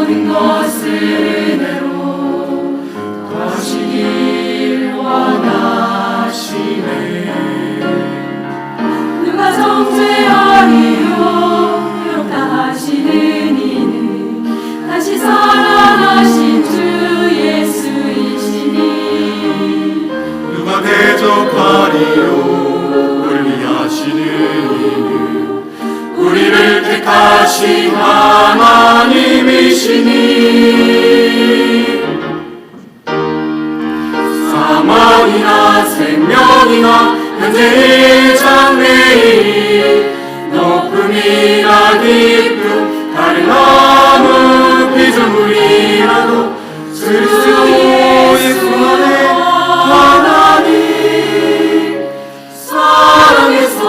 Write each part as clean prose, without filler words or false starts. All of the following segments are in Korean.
모든 것을 은혜로 더하시길 원하시네. 누가 정죄하리요 의롭다 하시는 이는 다시 살아나신 주 예수이시니. 누가 대적하리요 우리를 위하시는 이는 우리를 택하신 하나님이시니. 사망이나 생명이나 현재의 장래일 높음이나 깊음 다른 아무 피조물이라도 그리스도 예수 안에 하나님 사랑해서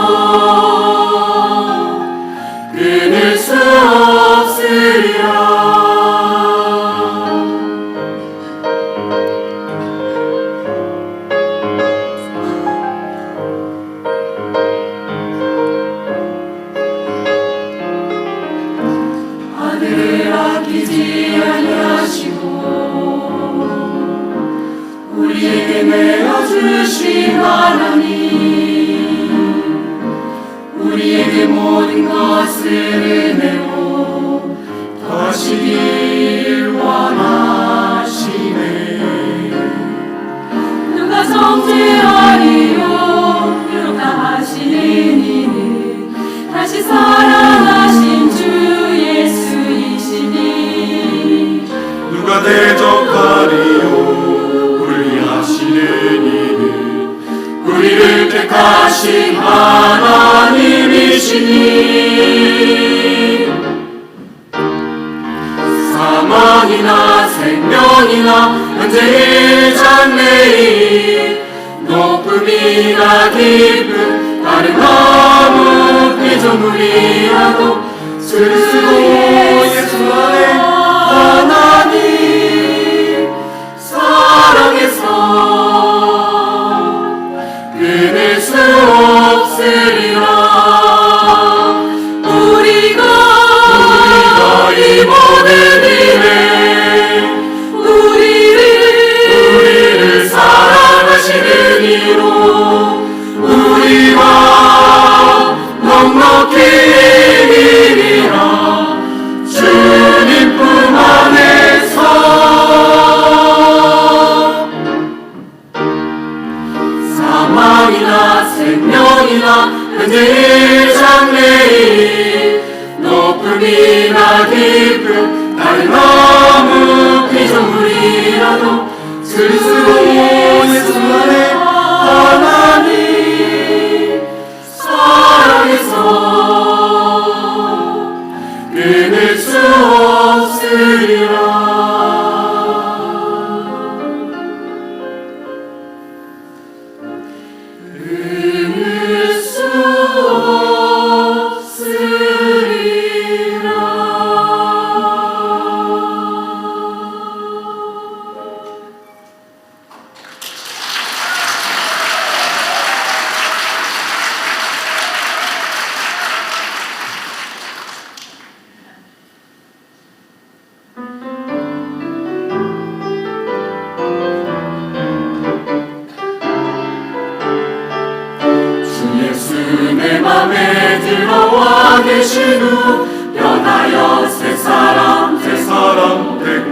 끊을 수 없으리라. 하늘을 아끼지 아니하시고 우리에게 내어주신 하나님, 우리에게 모든 것을 은혜로 더하시길 원하시네. 누가 정죄하리요 의롭다 하시는 이는 다시 살아나신 주 예수이시니. 누가 대적하리요 우리를 위하시는 이는 우리를 택하신 하나님이시니. 사망이나 생명이나 현재의 장래일 높음이나 깊음 다른 아무 피조물이라도 그리스도 예수 안에 하나님 사랑해서 끊을 수 없으리라. 우리가 이 모든 일에 우리를 사랑하시는 이로 우리와 넉넉히 이기리라. 주님 품 안에서 사망이나 생명이나 현재의 장래일 높음이나 깊음 다른 아무 피조물이라도 그리스도 예수 안에 하나님 사랑해서 끊을 수 없으리라. 끊을 수 없으리라. 내 맘에 들어와 계신 후 변하여 새 사람 되고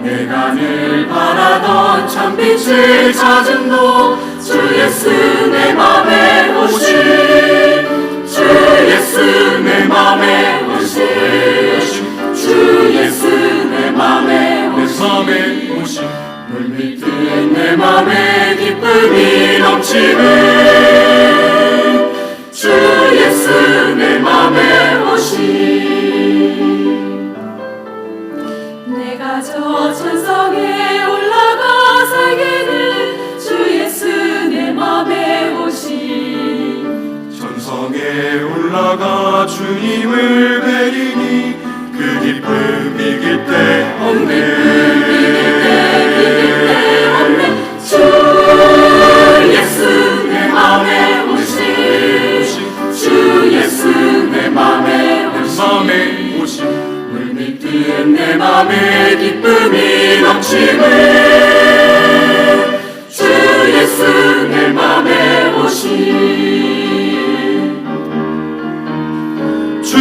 내가 늘 바라던 참빛을 찾음도 주 예수 내 맘에 오신 주 예수 내 맘에 오신 주 예수 내 맘에 오신 물밀듯 내 맘에 기쁨이 넘치는 주 예수 내 맘에 오신 내가 저 천성에 올라가 살게 된 주 예수 내 맘에 오신 천성에 올라가 주님을 뵈리니 그 기쁨 이길 데 없네. 주 예수 내 맘에 맘에 기쁨이 넘치네. 주 예수 내 맘에 오신 주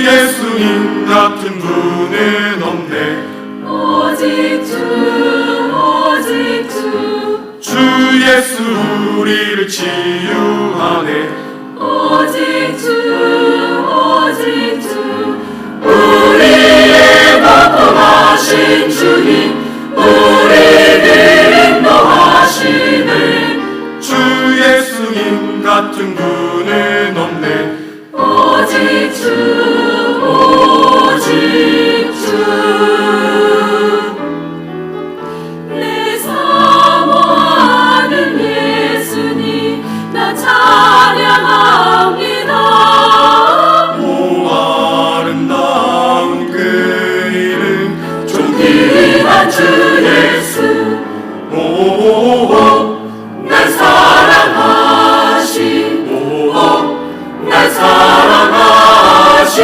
예수님 같은 분은 없네. 오직 주 주 예수 우리를 치유하네. 오직 주 우리의 복음하신 주님 우리를 인도하시네. 주 예수님 같은 분은 없네. 오직 주 내 사모하는 예수님 나 찬양합니다. 오 아름다운 그 이름 존귀한 주 예수. 오오오 날 사랑하신 날 사랑하신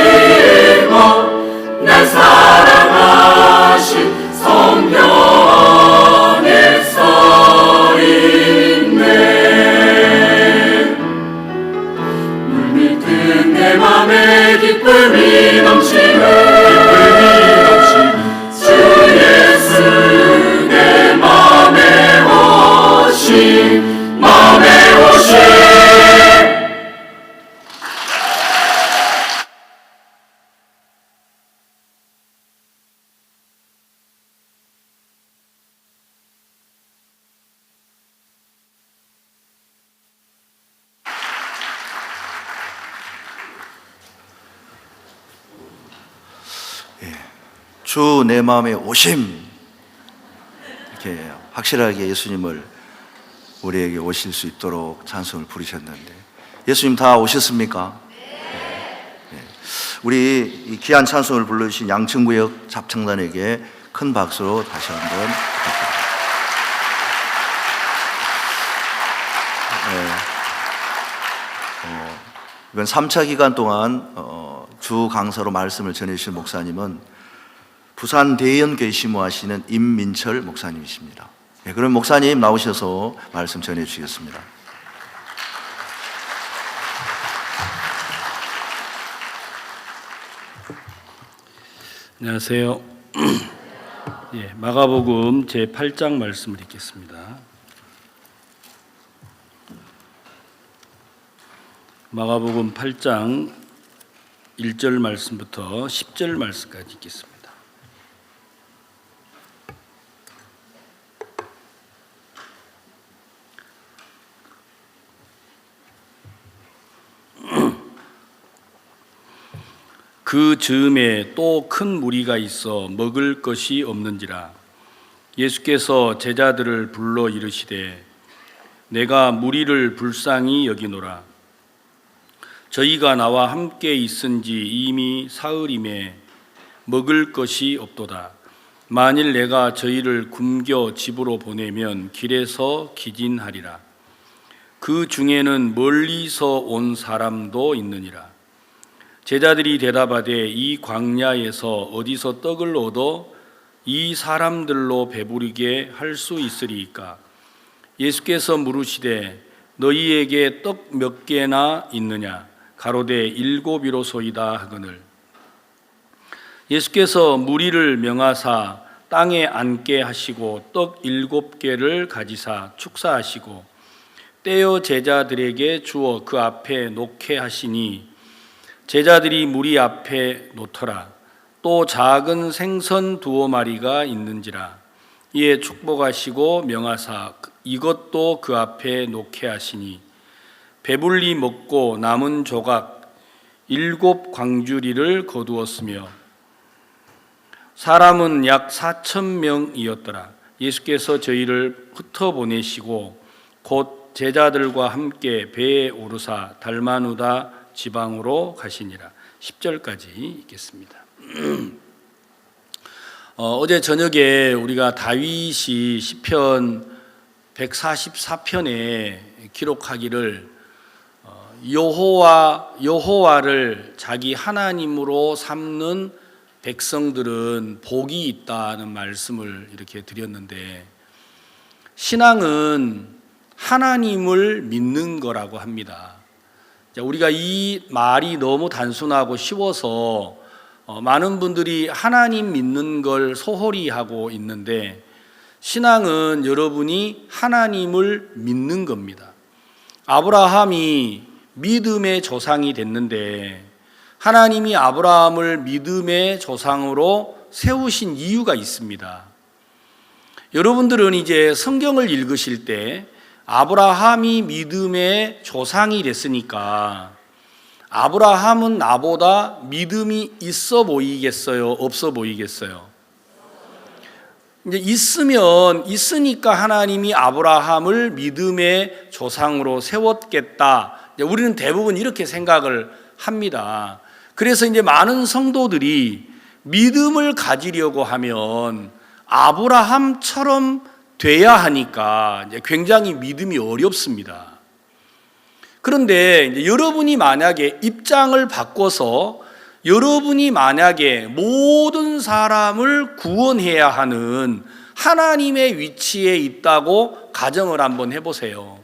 날 사랑하신 성령 안에 서있네. 물밀듯 내 맘에 기쁨이 넘치네. 주 예수 내 맘에 오신 주 내 마음에 오심. 이렇게 확실하게 예수님을 우리에게 오실 수 있도록 찬송을 부르셨는데 예수님 다 오셨습니까? 네. 우리 이 귀한 찬송을 불러주신 양천구역 잡창단에게 큰 박수로 다시 한번 부탁드립니다. 이번 3차 기간 동안 주 강사로 말씀을 전해주신 목사님은 부산 대연교회 심호하시는 임민철 목사님이십니다. 네, 그럼 목사님 나오셔서 말씀 전해주시겠습니다. 안녕하세요. 예, 마가복음 제8장 말씀을 읽겠습니다. 마가복음 8장 1절 말씀부터 10절 말씀까지 읽겠습니다. 그 즈음에 또 큰 무리가 있어 먹을 것이 없는지라 예수께서 제자들을 불러 이르시되 내가 무리를 불쌍히 여기노라. 저희가 나와 함께 있은지 이미 사흘임에 먹을 것이 없도다. 만일 내가 저희를 굶겨 집으로 보내면 길에서 기진하리라. 그 중에는 멀리서 온 사람도 있느니라. 제자들이 대답하되 이 광야에서 어디서 떡을 얻어 이 사람들로 배부르게 할 수 있으리이까? 예수께서 물으시되 너희에게 떡 몇 개나 있느냐? 가로되 7이로소이다 하거늘. 예수께서 무리를 명하사 땅에 앉게 하시고 떡 7개를 가지사 축사하시고 떼어 제자들에게 주어 그 앞에 놓게 하시니 제자들이 무리 앞에 놓더라. 또 작은 생선 2마리가 있는지라. 이에 축복하시고 명하사 이것도 그 앞에 놓게 하시니 배불리 먹고 남은 조각 7 광주리를 거두었으며 사람은 약 4,000명이었더라. 예수께서 저희를 흩어보내시고 곧 제자들과 함께 배에 오르사 달마누다 지방으로 가시니라. 10절까지 읽겠습니다. 어제 저녁에 우리가 다윗이 시편 144편에 기록하기를 여호와를 자기 하나님으로 삼는 백성들은 복이 있다는 말씀을 이렇게 드렸는데, 신앙은 하나님을 믿는 거라고 합니다. 우리가 이 말이 너무 단순하고 쉬워서 많은 분들이 하나님 믿는 걸 소홀히 하고 있는데, 신앙은 여러분이 하나님을 믿는 겁니다. 아브라함이 믿음의 조상이 됐는데, 하나님이 아브라함을 믿음의 조상으로 세우신 이유가 있습니다. 여러분들은 이제 성경을 읽으실 때 아브라함이 믿음의 조상이 됐으니까, 아브라함은 나보다 믿음이 있어 보이겠어요? 없어 보이겠어요? 이제 있으니까 하나님이 아브라함을 믿음의 조상으로 세웠겠다. 우리는 대부분 이렇게 생각을 합니다. 그래서 이제 많은 성도들이 믿음을 가지려고 하면 아브라함처럼 돼야 하니까 이제 굉장히 믿음이 어렵습니다. 그런데 이제 여러분이 만약에 입장을 바꿔서 여러분이 만약에 모든 사람을 구원해야 하는 하나님의 위치에 있다고 가정을 한번 해보세요.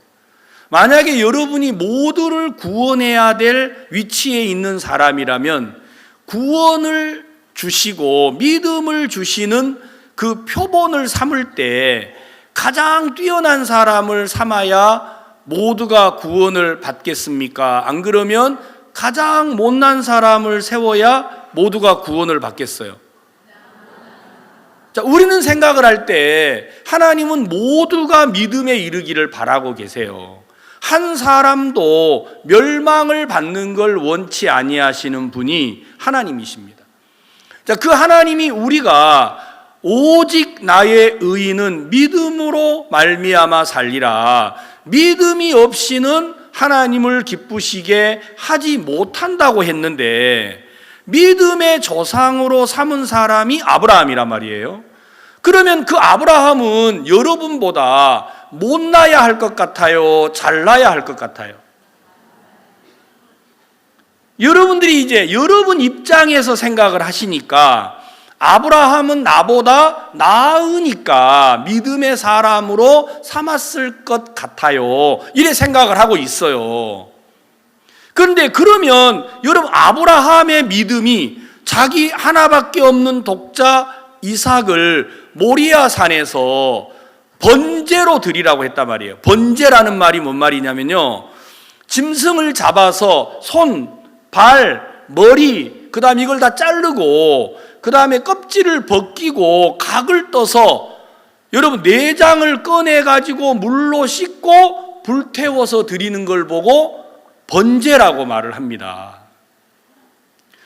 만약에 여러분이 모두를 구원해야 될 위치에 있는 사람이라면 구원을 주시고 믿음을 주시는 그 표본을 삼을 때 가장 뛰어난 사람을 삼아야 모두가 구원을 받겠습니까? 안 그러면 가장 못난 사람을 세워야 모두가 구원을 받겠어요? 자, 우리는 생각을 할 때 하나님은 모두가 믿음에 이르기를 바라고 계세요. 한 사람도 멸망을 받는 걸 원치 아니하시는 분이 하나님이십니다. 자, 그 하나님이 우리가 오직 나의 의인은 믿음으로 말미암아 살리라, 믿음이 없이는 하나님을 기쁘시게 하지 못한다고 했는데, 믿음의 조상으로 삼은 사람이 아브라함이란 말이에요. 그러면 그 아브라함은 여러분보다 못나야 할 것 같아요? 잘나야 할 것 같아요? 여러분들이 이제 여러분 입장에서 생각을 하시니까 아브라함은 나보다 나으니까 믿음의 사람으로 삼았을 것 같아요, 이래 생각을 하고 있어요. 그런데 그러면 여러분, 아브라함의 믿음이 자기 하나밖에 없는 독자 이삭을 모리아 산에서 번제로 드리라고 했단 말이에요. 번제라는 말이 뭔 말이냐면요, 짐승을 잡아서 손, 발, 머리, 그 다음에 이걸 다 자르고 그 다음에 껍질을 벗기고 각을 떠서 여러분 내장을 꺼내가지고 물로 씻고 불태워서 드리는 걸 보고 번제라고 말을 합니다.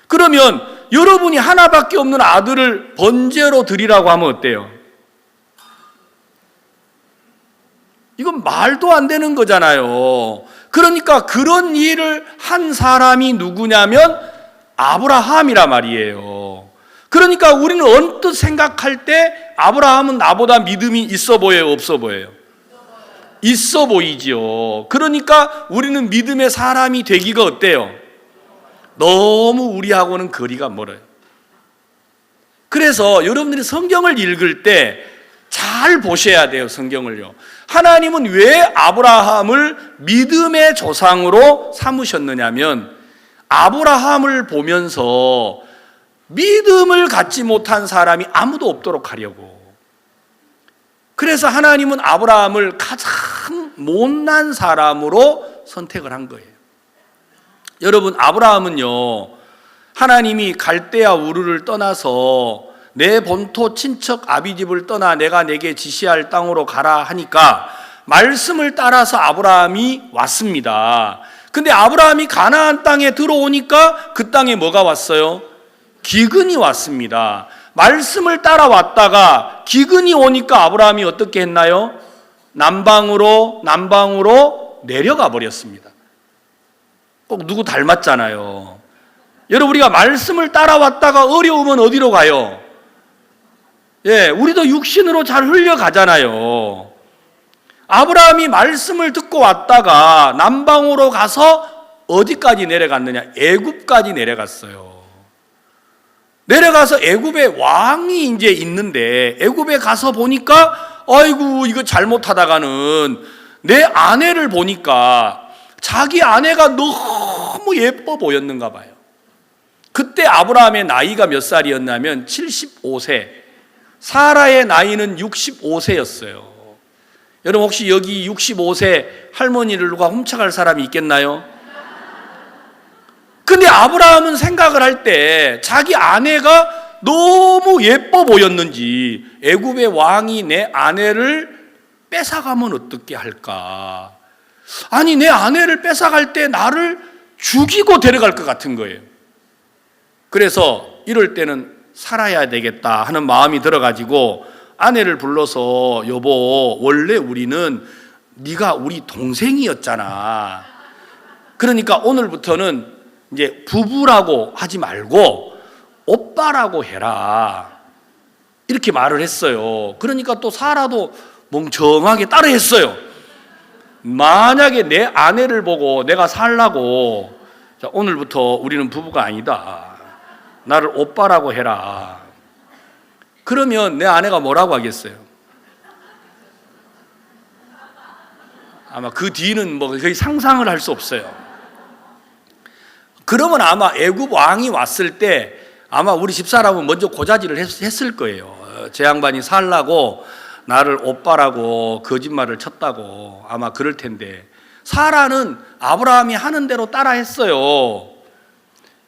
그러면 여러분이 하나밖에 없는 아들을 번제로 드리라고 하면 어때요? 이건 말도 안 되는 거잖아요. 그러니까 그런 일을 한 사람이 누구냐면 아브라함이라 말이에요. 그러니까 우리는 언뜻 생각할 때 아브라함은 나보다 믿음이 있어 보여요, 없어 보여요? 있어 보이지요. 그러니까 우리는 믿음의 사람이 되기가 어때요? 너무 우리하고는 거리가 멀어요. 그래서 여러분들이 성경을 읽을 때 잘 보셔야 돼요, 성경을요. 하나님은 왜 아브라함을 믿음의 조상으로 삼으셨느냐면, 아브라함을 보면서 믿음을 갖지 못한 사람이 아무도 없도록 하려고. 그래서 하나님은 아브라함을 가장 못난 사람으로 선택을 한 거예요. 여러분, 아브라함은요, 하나님이 갈대아 우르를 떠나서 내 본토 친척 아비집을 떠나 내가 내게 지시할 땅으로 가라 하니까 말씀을 따라서 아브라함이 왔습니다. 근데 아브라함이 가나안 땅에 들어오니까 그 땅에 뭐가 왔어요? 기근이 왔습니다. 말씀을 따라왔다가 기근이 오니까 아브라함이 어떻게 했나요? 남방으로 내려가 버렸습니다. 꼭 누구 닮았잖아요. 여러분, 우리가 말씀을 따라왔다가 어려우면 어디로 가요? 예, 우리도 육신으로 잘 흘려가잖아요. 아브라함이 말씀을 듣고 왔다가 남방으로 가서 어디까지 내려갔느냐? 애굽까지 내려갔어요. 내려가서 애굽에 왕이 이제 있는데 애굽에 가서 보니까 아이고 이거 잘못하다가는 내 아내를 보니까 자기 아내가 너무 예뻐 보였는가 봐요. 그때 아브라함의 나이가 몇 살이었냐면 75세, 사라의 나이는 65세였어요. 여러분 혹시 여기 65세 할머니를 누가 훔쳐갈 사람이 있겠나요? 근데 아브라함은 생각을 할 때 자기 아내가 너무 예뻐 보였는지 애굽의 왕이 내 아내를 뺏어가면 어떻게 할까? 아니 내 아내를 뺏어갈 때 나를 죽이고 데려갈 것 같은 거예요. 그래서 이럴 때는 살아야 되겠다 하는 마음이 들어가지고 아내를 불러서 여보 원래 우리는 네가 우리 동생이었잖아. 그러니까 오늘부터는 이제 부부라고 하지 말고 오빠라고 해라. 이렇게 말을 했어요. 그러니까 또 사라도 멍청하게 따라했어요. 만약에 내 아내를 보고 내가 살라고 자, 오늘부터 우리는 부부가 아니다. 나를 오빠라고 해라. 그러면 내 아내가 뭐라고 하겠어요? 아마 그 뒤는 뭐 거의 상상을 할 수 없어요. 그러면 아마 애굽 왕이 왔을 때 아마 우리 집사람은 먼저 고자질을 했을 거예요. 제 양반이 살라고 나를 오빠라고 거짓말을 쳤다고 아마 그럴 텐데 사라는 아브라함이 하는 대로 따라 했어요.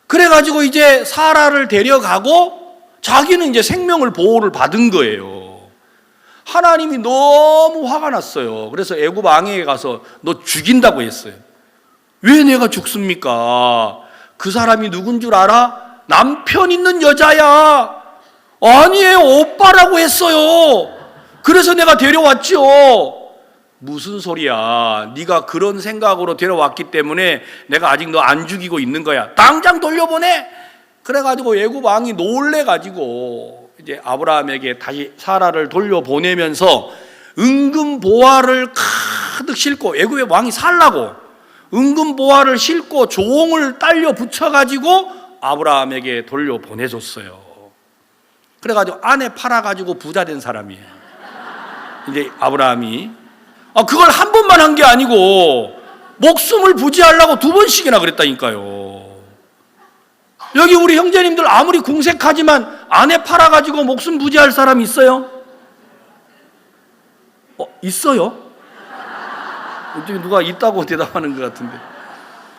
그래가지고 이제 사라를 데려가고 자기는 이제 생명을 보호를 받은 거예요. 하나님이 너무 화가 났어요. 그래서 애굽 왕에게 가서 너 죽인다고 했어요. 왜 내가 죽습니까? 그 사람이 누군 줄 알아? 남편 있는 여자야. 아니에요, 오빠라고 했어요. 그래서 내가 데려왔죠. 무슨 소리야? 네가 그런 생각으로 데려왔기 때문에 내가 아직 너 안 죽이고 있는 거야. 당장 돌려보내. 그래가지고 애굽 왕이 놀래가지고 이제 아브라함에게 다시 사라를 돌려보내면서 은금 보화를 가득 싣고 애굽의 왕이 살라고 은금 보화를 싣고 종을 딸려 붙여가지고 아브라함에게 돌려보내줬어요. 그래가지고 아내 팔아가지고 부자 된 사람이에요. 이제 아브라함이 그걸 한 번만 한 게 아니고 목숨을 부지하려고 2번씩이나 그랬다니까요. 여기 우리 형제님들 아무리 궁색하지만 아내 팔아가지고 목숨 부지할 사람 있어요? 있어요? 누가 있다고 대답하는 것 같은데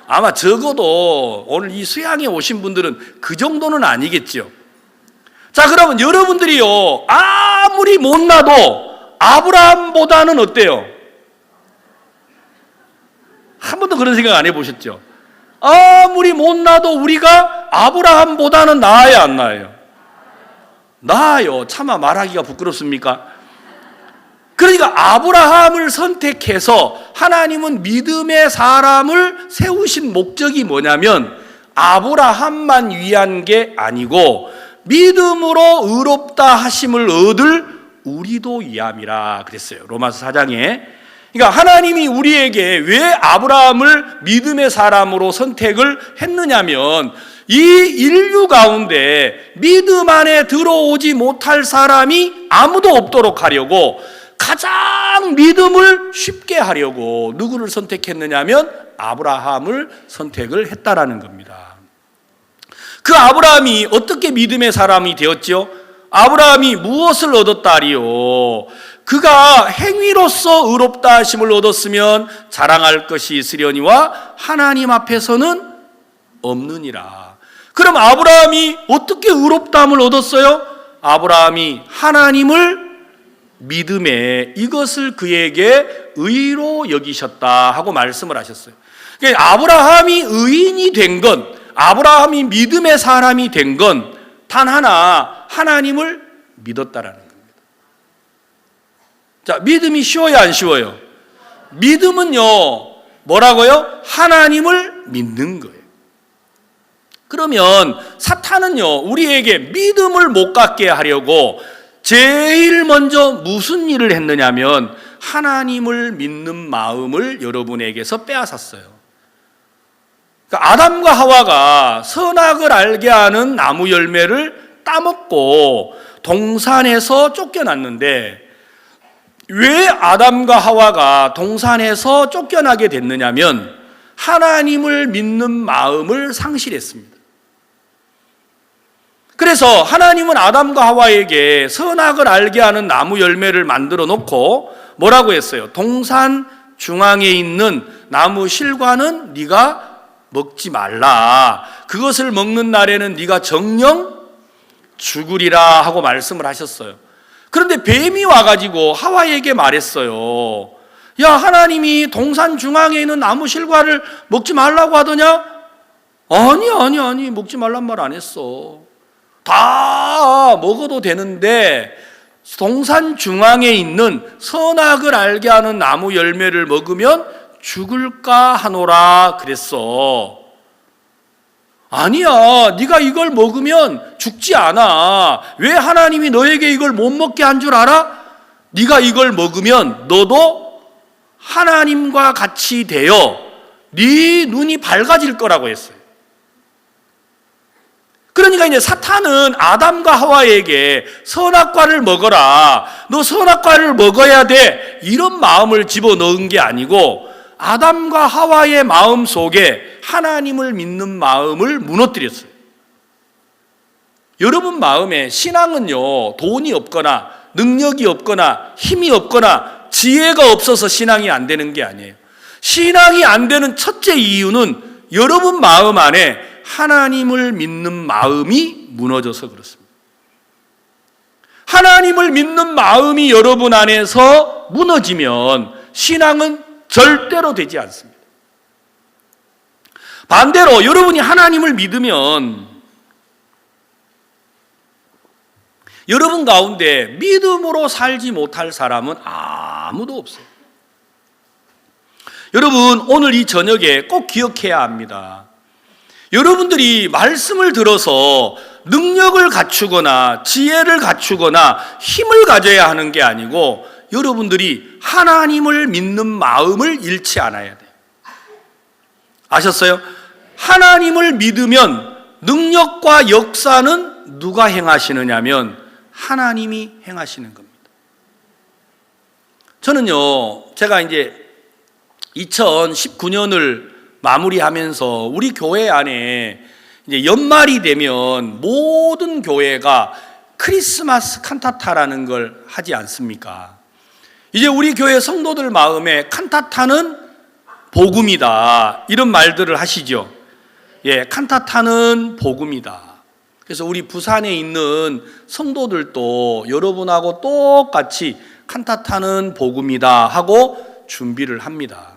아마 적어도 오늘 이 수양에 오신 분들은 그 정도는 아니겠죠. 자, 그러면 여러분들이요 아무리 못나도 아브라함보다는 어때요? 한 번도 그런 생각 안 해보셨죠? 아무리 못나도 우리가 아브라함보다는 나아요, 안 나아요? 나아요. 차마 말하기가 부끄럽습니까? 그러니까 아브라함을 선택해서 하나님은 믿음의 사람을 세우신 목적이 뭐냐면 아브라함만 위한 게 아니고 믿음으로 의롭다 하심을 얻을 우리도 위함이라 그랬어요. 로마서 4장에. 그러니까 하나님이 우리에게 왜 아브라함을 믿음의 사람으로 선택을 했느냐면 이 인류 가운데 믿음 안에 들어오지 못할 사람이 아무도 없도록 하려고 가장 믿음을 쉽게 하려고 누구를 선택했느냐면 아브라함을 선택을 했다라는 겁니다. 그 아브라함이 어떻게 믿음의 사람이 되었죠? 아브라함이 무엇을 얻었다리요? 그가 행위로서 의롭다 하심을 얻었으면 자랑할 것이 있으려니와 하나님 앞에서는 없느니라. 그럼 아브라함이 어떻게 의롭다함을 얻었어요? 아브라함이 하나님을 믿음에 이것을 그에게 의로 여기셨다 하고 말씀을 하셨어요. 그러니까 아브라함이 의인이 된 건, 아브라함이 믿음의 사람이 된 건 단 하나, 하나님을 믿었다라는 겁니다. 자, 믿음이 쉬워요, 안 쉬워요? 믿음은요, 뭐라고요? 하나님을 믿는 거예요. 그러면 사탄은요, 우리에게 믿음을 못 갖게 하려고 제일 먼저 무슨 일을 했느냐면 하나님을 믿는 마음을 여러분에게서 빼앗았어요. 그러니까 아담과 하와가 선악을 알게 하는 나무 열매를 따먹고 동산에서 쫓겨났는데, 왜 아담과 하와가 동산에서 쫓겨나게 됐느냐면 하나님을 믿는 마음을 상실했습니다. 그래서 하나님은 아담과 하와에게 선악을 알게 하는 나무 열매를 만들어 놓고 뭐라고 했어요? 동산 중앙에 있는 나무 실과는 네가 먹지 말라. 그것을 먹는 날에는 네가 정녕 죽으리라 하고 말씀을 하셨어요. 그런데 뱀이 와가지고 하와에게 말했어요. 야, 하나님이 동산 중앙에 있는 나무 실과를 먹지 말라고 하더냐? 아니, 먹지 말란 말 안 했어. 다 먹어도 되는데 동산 중앙에 있는 선악을 알게 하는 나무 열매를 먹으면 죽을까 하노라 그랬어. 아니야, 네가 이걸 먹으면 죽지 않아. 왜 하나님이 너에게 이걸 못 먹게 한 줄 알아? 네가 이걸 먹으면 너도 하나님과 같이 되어 네 눈이 밝아질 거라고 했어요. 그러니까 이제 사탄은 아담과 하와에게 선악과를 먹어라, 너 선악과를 먹어야 돼, 이런 마음을 집어넣은 게 아니고 아담과 하와의 마음 속에 하나님을 믿는 마음을 무너뜨렸어요. 여러분 마음에 신앙은요, 돈이 없거나 능력이 없거나 힘이 없거나 지혜가 없어서 신앙이 안 되는 게 아니에요. 신앙이 안 되는 첫째 이유는 여러분 마음 안에 하나님을 믿는 마음이 무너져서 그렇습니다. 하나님을 믿는 마음이 여러분 안에서 무너지면 신앙은 절대로 되지 않습니다. 반대로 여러분이 하나님을 믿으면 여러분 가운데 믿음으로 살지 못할 사람은 아무도 없어요. 여러분, 오늘 이 저녁에 꼭 기억해야 합니다. 여러분들이 말씀을 들어서 능력을 갖추거나 지혜를 갖추거나 힘을 가져야 하는 게 아니고 여러분들이 하나님을 믿는 마음을 잃지 않아야 돼요. 아셨어요? 하나님을 믿으면 능력과 역사는 누가 행하시느냐면 하나님이 행하시는 겁니다. 저는요, 제가 이제 2019년을 마무리하면서 우리 교회 안에 이제 연말이 되면 모든 교회가 크리스마스 칸타타라는 걸 하지 않습니까? 이제 우리 교회 성도들 마음에 칸타타는 복음이다, 이런 말들을 하시죠. 예, 칸타타는 복음이다. 그래서 우리 부산에 있는 성도들도 여러분하고 똑같이 칸타타는 복음이다 하고 준비를 합니다.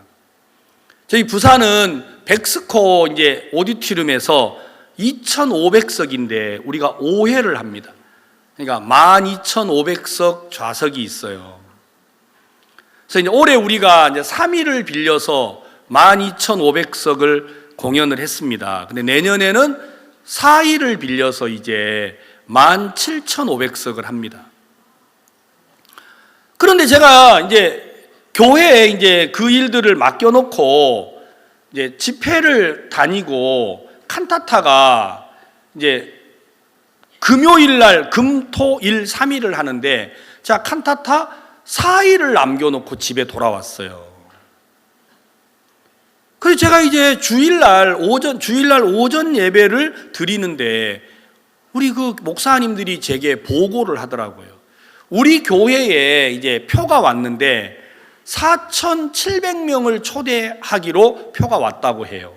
저희 부산은 백스코 이제 오디토리움에서 2,500석인데 우리가 5회를 합니다. 그러니까 12,500석 좌석이 있어요. 그래서 이제 올해 우리가 이제 3일을 빌려서 12,500석을 공연을 했습니다. 근데 내년에는 4일을 빌려서 이제 17,500석을 합니다. 그런데 제가 이제 교회에 이제 그 일들을 맡겨놓고 이제 집회를 다니고 칸타타가 이제 금요일 날 금토일 3일을 하는데 자, 칸타타 4일을 남겨놓고 집에 돌아왔어요. 그래서 제가 이제 주일날 오전 예배를 드리는데 우리 그 목사님들이 제게 보고를 하더라고요. 우리 교회에 이제 표가 왔는데 4,700명을 초대하기로 표가 왔다고 해요.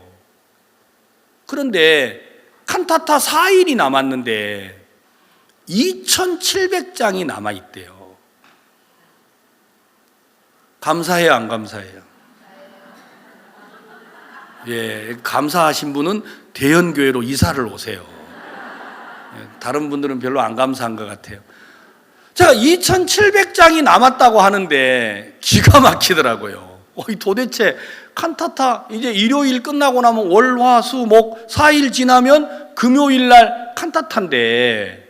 그런데 칸타타 4일이 남았는데 2,700장이 남아있대요. 감사해요, 안 감사해요? 예, 감사하신 분은 대연교회로 이사를 오세요. 다른 분들은 별로 안 감사한 것 같아요. 제가 2,700장이 남았다고 하는데 기가 막히더라고요. 도대체 칸타타 이제 일요일 끝나고 나면 월, 화, 수, 목 4일 지나면 금요일 날 칸타타인데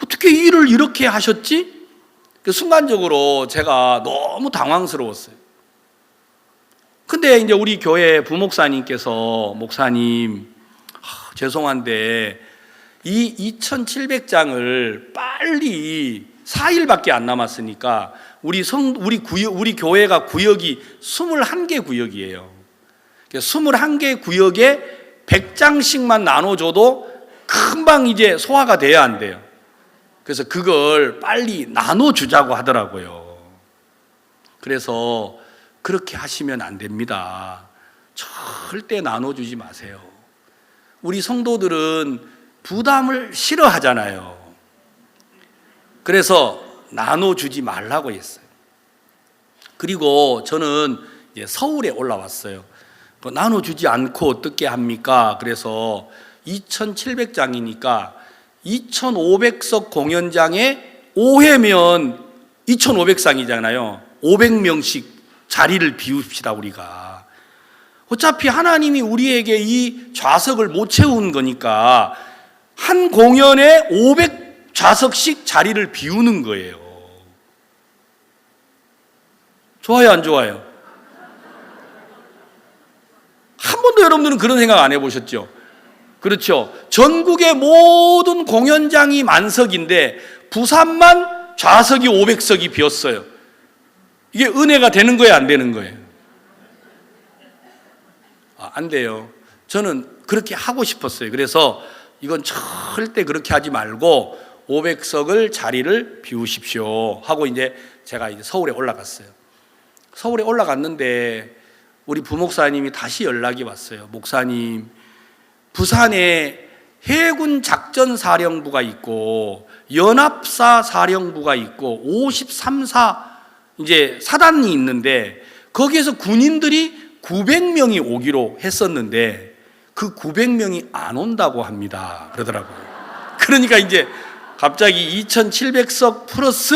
어떻게 일을 이렇게 하셨지? 순간적으로 제가 너무 당황스러웠어요. 근데 이제 우리 교회 부목사님께서 목사님, 죄송한데 이 2700장을 빨리 4일밖에 안 남았으니까 우리 교회가 구역이 21개 구역이에요. 21개 구역에 100장씩만 나눠줘도 금방 이제 소화가 돼야 안 돼요. 그래서 그걸 빨리 나눠주자고 하더라고요. 그래서 그렇게 하시면 안 됩니다. 절대 나눠주지 마세요. 우리 성도들은 부담을 싫어하잖아요. 그래서 나눠주지 말라고 했어요. 그리고 저는 이제 서울에 올라왔어요. 나눠주지 않고 어떻게 합니까? 그래서 2700장이니까 2500석 공연장에 5회면 2500상이잖아요. 500명씩 자리를 비웁시다 우리가. 어차피 하나님이 우리에게 이 좌석을 못 채운 거니까 한 공연에 500좌석씩 자리를 비우는 거예요. 좋아요, 안 좋아요? 한 번도 여러분들은 그런 생각 안 해보셨죠? 그렇죠. 전국의 모든 공연장이 만석인데 부산만 좌석이 500석이 비었어요. 이게 은혜가 되는 거예요, 안 되는 거예요? 안 돼요. 저는 그렇게 하고 싶었어요. 그래서 이건 절대 그렇게 하지 말고 500석을 자리를 비우십시오 하고 이제 제가 이제 서울에 올라갔어요. 서울에 올라갔는데 우리 부목사님이 다시 연락이 왔어요. 목사님, 부산에 해군 작전사령부가 있고 연합사 사령부가 있고 53사 이제 사단이 있는데 거기에서 군인들이 900명이 오기로 했었는데 그 900명이 안 온다고 합니다. 그러더라고요. 그러니까 이제 갑자기 2700석 플러스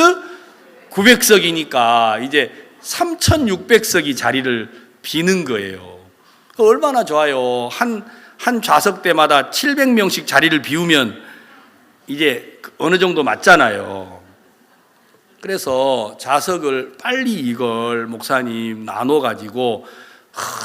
900석이니까 이제 3600석이 자리를 비는 거예요. 얼마나 좋아요. 한 좌석 때마다 700명씩 자리를 비우면 이제 어느 정도 맞잖아요. 그래서 좌석을 빨리 이걸 목사님 나눠가지고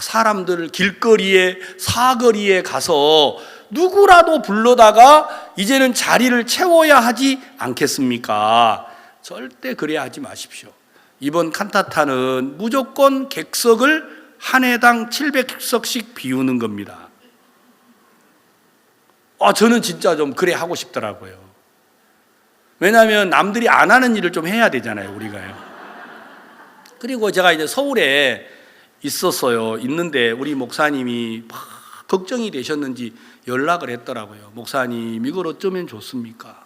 사람들 길거리에 사거리에 가서 누구라도 불러다가 이제는 자리를 채워야 하지 않겠습니까? 절대 그래야 하지 마십시오. 이번 칸타타는 무조건 객석을 한 해당 700석씩 비우는 겁니다. 저는 진짜 좀 그래 하고 싶더라고요. 왜냐하면 남들이 안 하는 일을 좀 해야 되잖아요, 우리가요. 그리고 제가 이제 서울에 있는데 우리 목사님이 막 걱정이 되셨는지 연락을 했더라고요. 목사님, 이걸 어쩌면 좋습니까?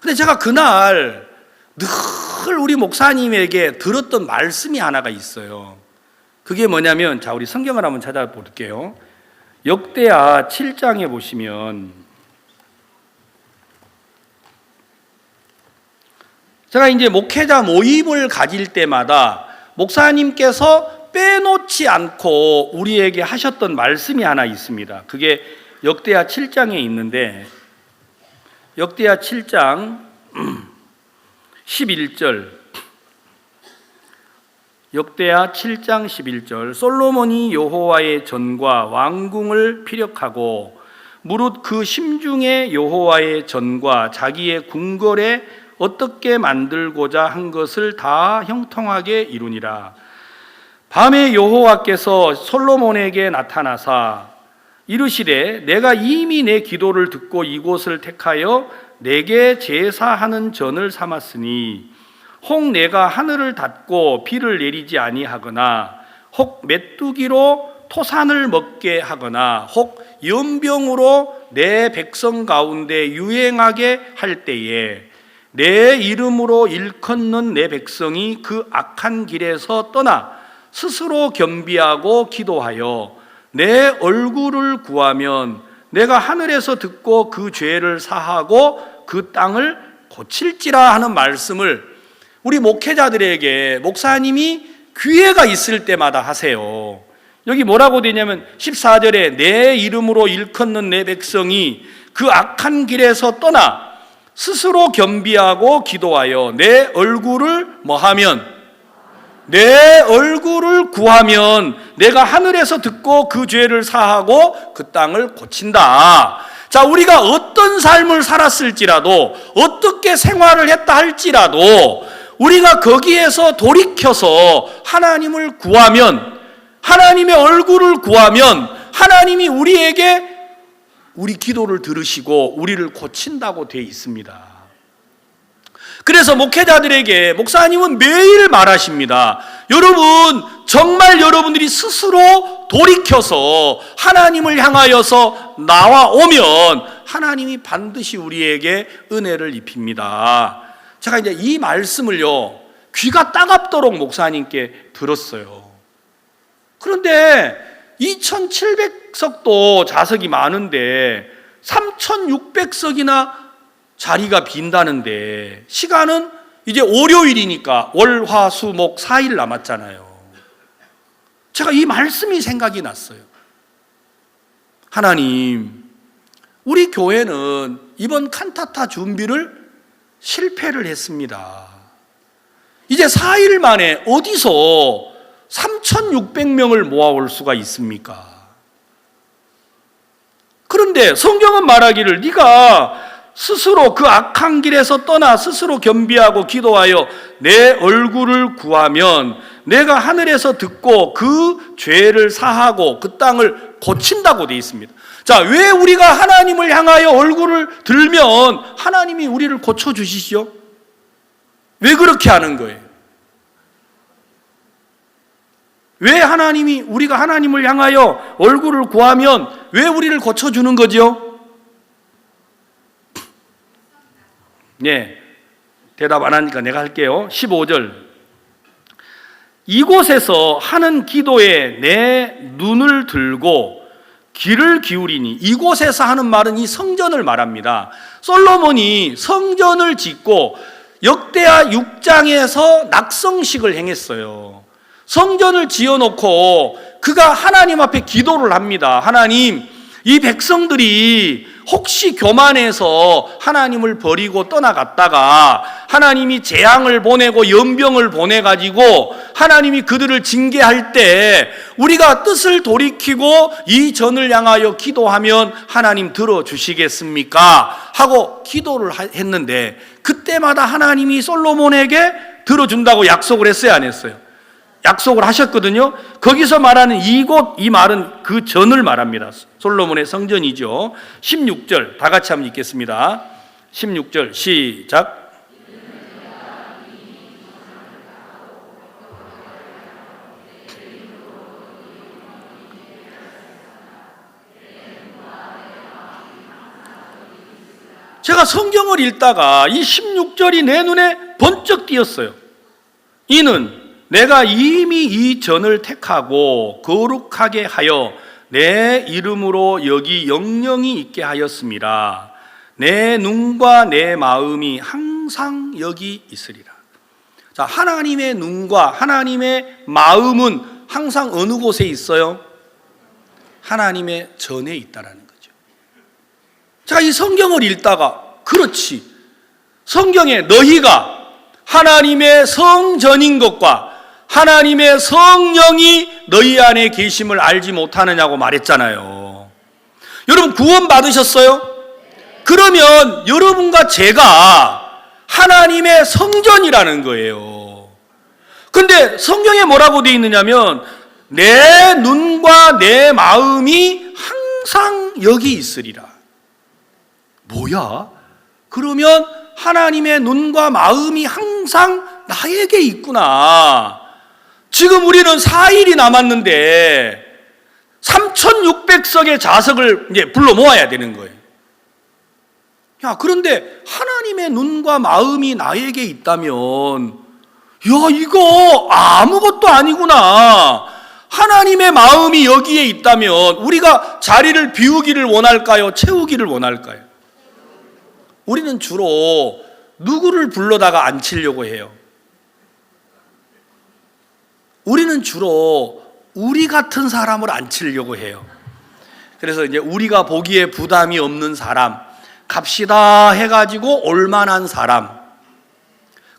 근데 제가 그날 늘 우리 목사님에게 들었던 말씀이 하나가 있어요. 그게 뭐냐면, 자, 우리 성경을 한번 찾아볼게요. 역대하 7장에 보시면, 제가 이제 목회자 모임을 가질 때마다 목사님께서 빼놓지 않고 우리에게 하셨던 말씀이 하나 있습니다. 그게 역대하 7장에 있는데, 역대하 7장 11절, 역대하 7장 11절, 솔로몬이 여호와의 전과 왕궁을 피력하고 무릇 그 심중에 여호와의 전과 자기의 궁궐에 어떻게 만들고자 한 것을 다 형통하게 이루니라. 밤에 여호와께서 솔로몬에게 나타나사 이르시되, 내가 이미 내 기도를 듣고 이곳을 택하여 내게 제사하는 전을 삼았으니 혹 내가 하늘을 닫고 비를 내리지 아니하거나 혹 메뚜기로 토산을 먹게 하거나 혹 연병으로 내 백성 가운데 유행하게 할 때에 내 이름으로 일컫는 내 백성이 그 악한 길에서 떠나 스스로 겸비하고 기도하여 내 얼굴을 구하면 내가 하늘에서 듣고 그 죄를 사하고 그 땅을 고칠지라 하는 말씀을 우리 목회자들에게 목사님이 기회가 있을 때마다 하세요. 여기 뭐라고 되냐면 14절에 내 이름으로 일컫는 내 백성이 그 악한 길에서 떠나 스스로 겸비하고 기도하여 내 얼굴을 뭐하면, 내 얼굴을 구하면 내가 하늘에서 듣고 그 죄를 사하고 그 땅을 고친다. 자, 우리가 어떤 삶을 살았을지라도, 어떻게 생활을 했다 할지라도 우리가 거기에서 돌이켜서 하나님을 구하면, 하나님의 얼굴을 구하면 하나님이 우리에게 우리 기도를 들으시고 우리를 고친다고 되어 있습니다. 그래서 목회자들에게 목사님은 매일 말하십니다. 여러분, 정말 여러분들이 스스로 돌이켜서 하나님을 향하여서 나와오면 하나님이 반드시 우리에게 은혜를 입힙니다. 제가 이제 이 말씀을요, 귀가 따갑도록 목사님께 들었어요. 그런데 2700석도 좌석이 많은데 3600석이나 자리가 빈다는데, 시간은 이제 월요일이니까 월, 화, 수, 목 4일 남았잖아요. 제가 이 말씀이 생각이 났어요. 하나님, 우리 교회는 이번 칸타타 준비를 실패를 했습니다. 이제 4일 만에 어디서 3600명을 모아올 수가 있습니까? 그런데 성경은 말하기를 네가 스스로 그 악한 길에서 떠나 스스로 겸비하고 기도하여 내 얼굴을 구하면 내가 하늘에서 듣고 그 죄를 사하고 그 땅을 고친다고 되어 있습니다. 자, 왜 우리가 하나님을 향하여 얼굴을 들면 하나님이 우리를 고쳐주시죠? 왜 그렇게 하는 거예요? 왜 하나님이, 우리가 하나님을 향하여 얼굴을 구하면 왜 우리를 고쳐주는 거죠? 네, 대답 안 하니까 내가 할게요. 15절. 이곳에서 하는 기도에 내 눈을 들고 귀를 기울이니, 이곳에서 하는 말은 이 성전을 말합니다. 솔로몬이 성전을 짓고 역대하 6장에서 낙성식을 행했어요. 성전을 지어놓고 그가 하나님 앞에 기도를 합니다. 하나님, 이 백성들이 혹시 교만해서 하나님을 버리고 떠나갔다가 하나님이 재앙을 보내고 연병을 보내가지고 하나님이 그들을 징계할 때 우리가 뜻을 돌이키고 이 전을 향하여 기도하면 하나님 들어주시겠습니까? 하고 기도를 했는데, 그때마다 하나님이 솔로몬에게 들어준다고 약속을 했어요, 안 했어요? 약속을 하셨거든요. 거기서 말하는 이곳, 이 말은 그 전을 말합니다. 솔로몬의 성전이죠. 16절 다 같이 한번 읽겠습니다. 16절 시작. 제가 성경을 읽다가 이 16절이 내 눈에 번쩍 띄었어요. 이는 내가 이미 이 전을 택하고 거룩하게 하여 내 이름으로 여기 영영이 있게 하였습니다. 내 눈과 내 마음이 항상 여기 있으리라. 자, 하나님의 눈과 하나님의 마음은 항상 어느 곳에 있어요? 하나님의 전에 있다라는 거죠. 제가 이 성경을 읽다가, 그렇지, 성경에 너희가 하나님의 성전인 것과 하나님의 성령이 너희 안에 계심을 알지 못하느냐고 말했잖아요. 여러분, 구원 받으셨어요? 그러면 여러분과 제가 하나님의 성전이라는 거예요. 근데 성경에 뭐라고 되어 있느냐면 내 눈과 내 마음이 항상 여기 있으리라. 뭐야? 그러면 하나님의 눈과 마음이 항상 나에게 있구나. 지금 우리는 4일이 남았는데 3600석의 좌석을 이제 불러 모아야 되는 거예요. 야, 그런데 하나님의 눈과 마음이 나에게 있다면, 야, 이거 아무것도 아니구나. 하나님의 마음이 여기에 있다면 우리가 자리를 비우기를 원할까요? 채우기를 원할까요? 우리는 주로 누구를 불러다가 앉히려고 해요? 우리는 주로 우리 같은 사람을 앉히려고 해요. 그래서 이제 우리가 보기에 부담이 없는 사람, 갑시다 해가지고 올만한 사람.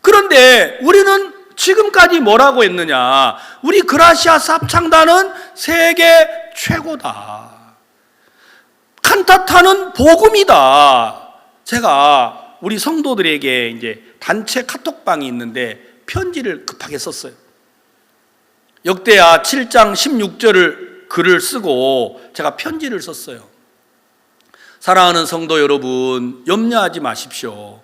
그런데 우리는 지금까지 뭐라고 했느냐? 우리 그라시아스 합창단은 세계 최고다. 칸타타는 복음이다. 제가 우리 성도들에게 이제 단체 카톡방이 있는데 편지를 급하게 썼어요. 역대하 7장 16절을 글을 쓰고 제가 편지를 썼어요. 사랑하는 성도 여러분, 염려하지 마십시오.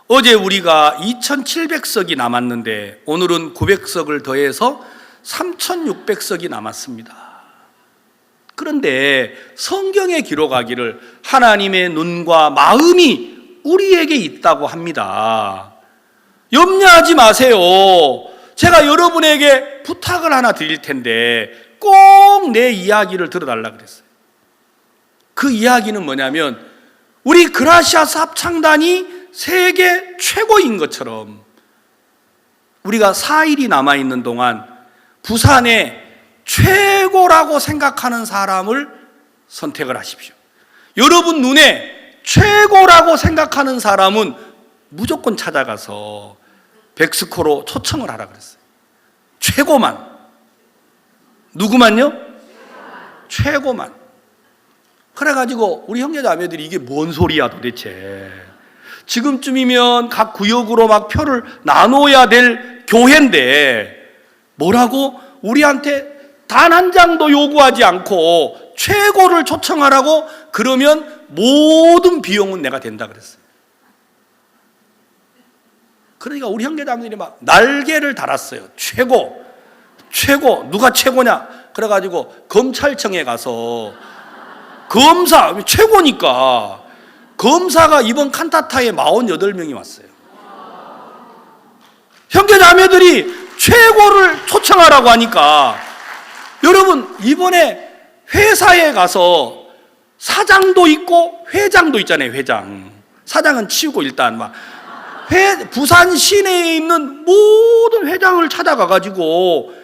어제 우리가 2700석이 남았는데 오늘은 900석을 더해서 3600석이 남았습니다. 그런데 성경에 기록하기를 하나님의 눈과 마음이 우리에게 있다고 합니다. 염려하지 마세요. 제가 여러분에게 부탁을 하나 드릴 텐데 꼭 내 이야기를 들어달라 그랬어요. 그 이야기는 뭐냐면 우리 그라시아스 합창단이 세계 최고인 것처럼 우리가 4일이 남아있는 동안 부산에 최고라고 생각하는 사람을 선택을 하십시오. 여러분 눈에 최고라고 생각하는 사람은 무조건 찾아가서 백스코로 초청을 하라 그랬어요. 최고만. 누구만요? 최고만. 그래가지고 우리 형제자매들이 이게 뭔 소리야 도대체. 지금쯤이면 각 구역으로 막 표를 나눠야 될 교회인데 뭐라고 우리한테 단 한 장도 요구하지 않고 최고를 초청하라고 그러면 모든 비용은 내가 된다 그랬어요. 그러니까 우리 형제자매들이 막 날개를 달았어요. 최고, 최고, 누가 최고냐? 그래가지고 검찰청에 가서 검사, 최고니까 검사가 이번 칸타타에 48명이 왔어요. 형제자매들이 최고를 초청하라고 하니까 여러분 이번에 회사에 가서 사장도 있고 회장도 있잖아요. 회장. 사장은 치우고 일단 막 부산 시내에 있는 모든 회장을 찾아가가지고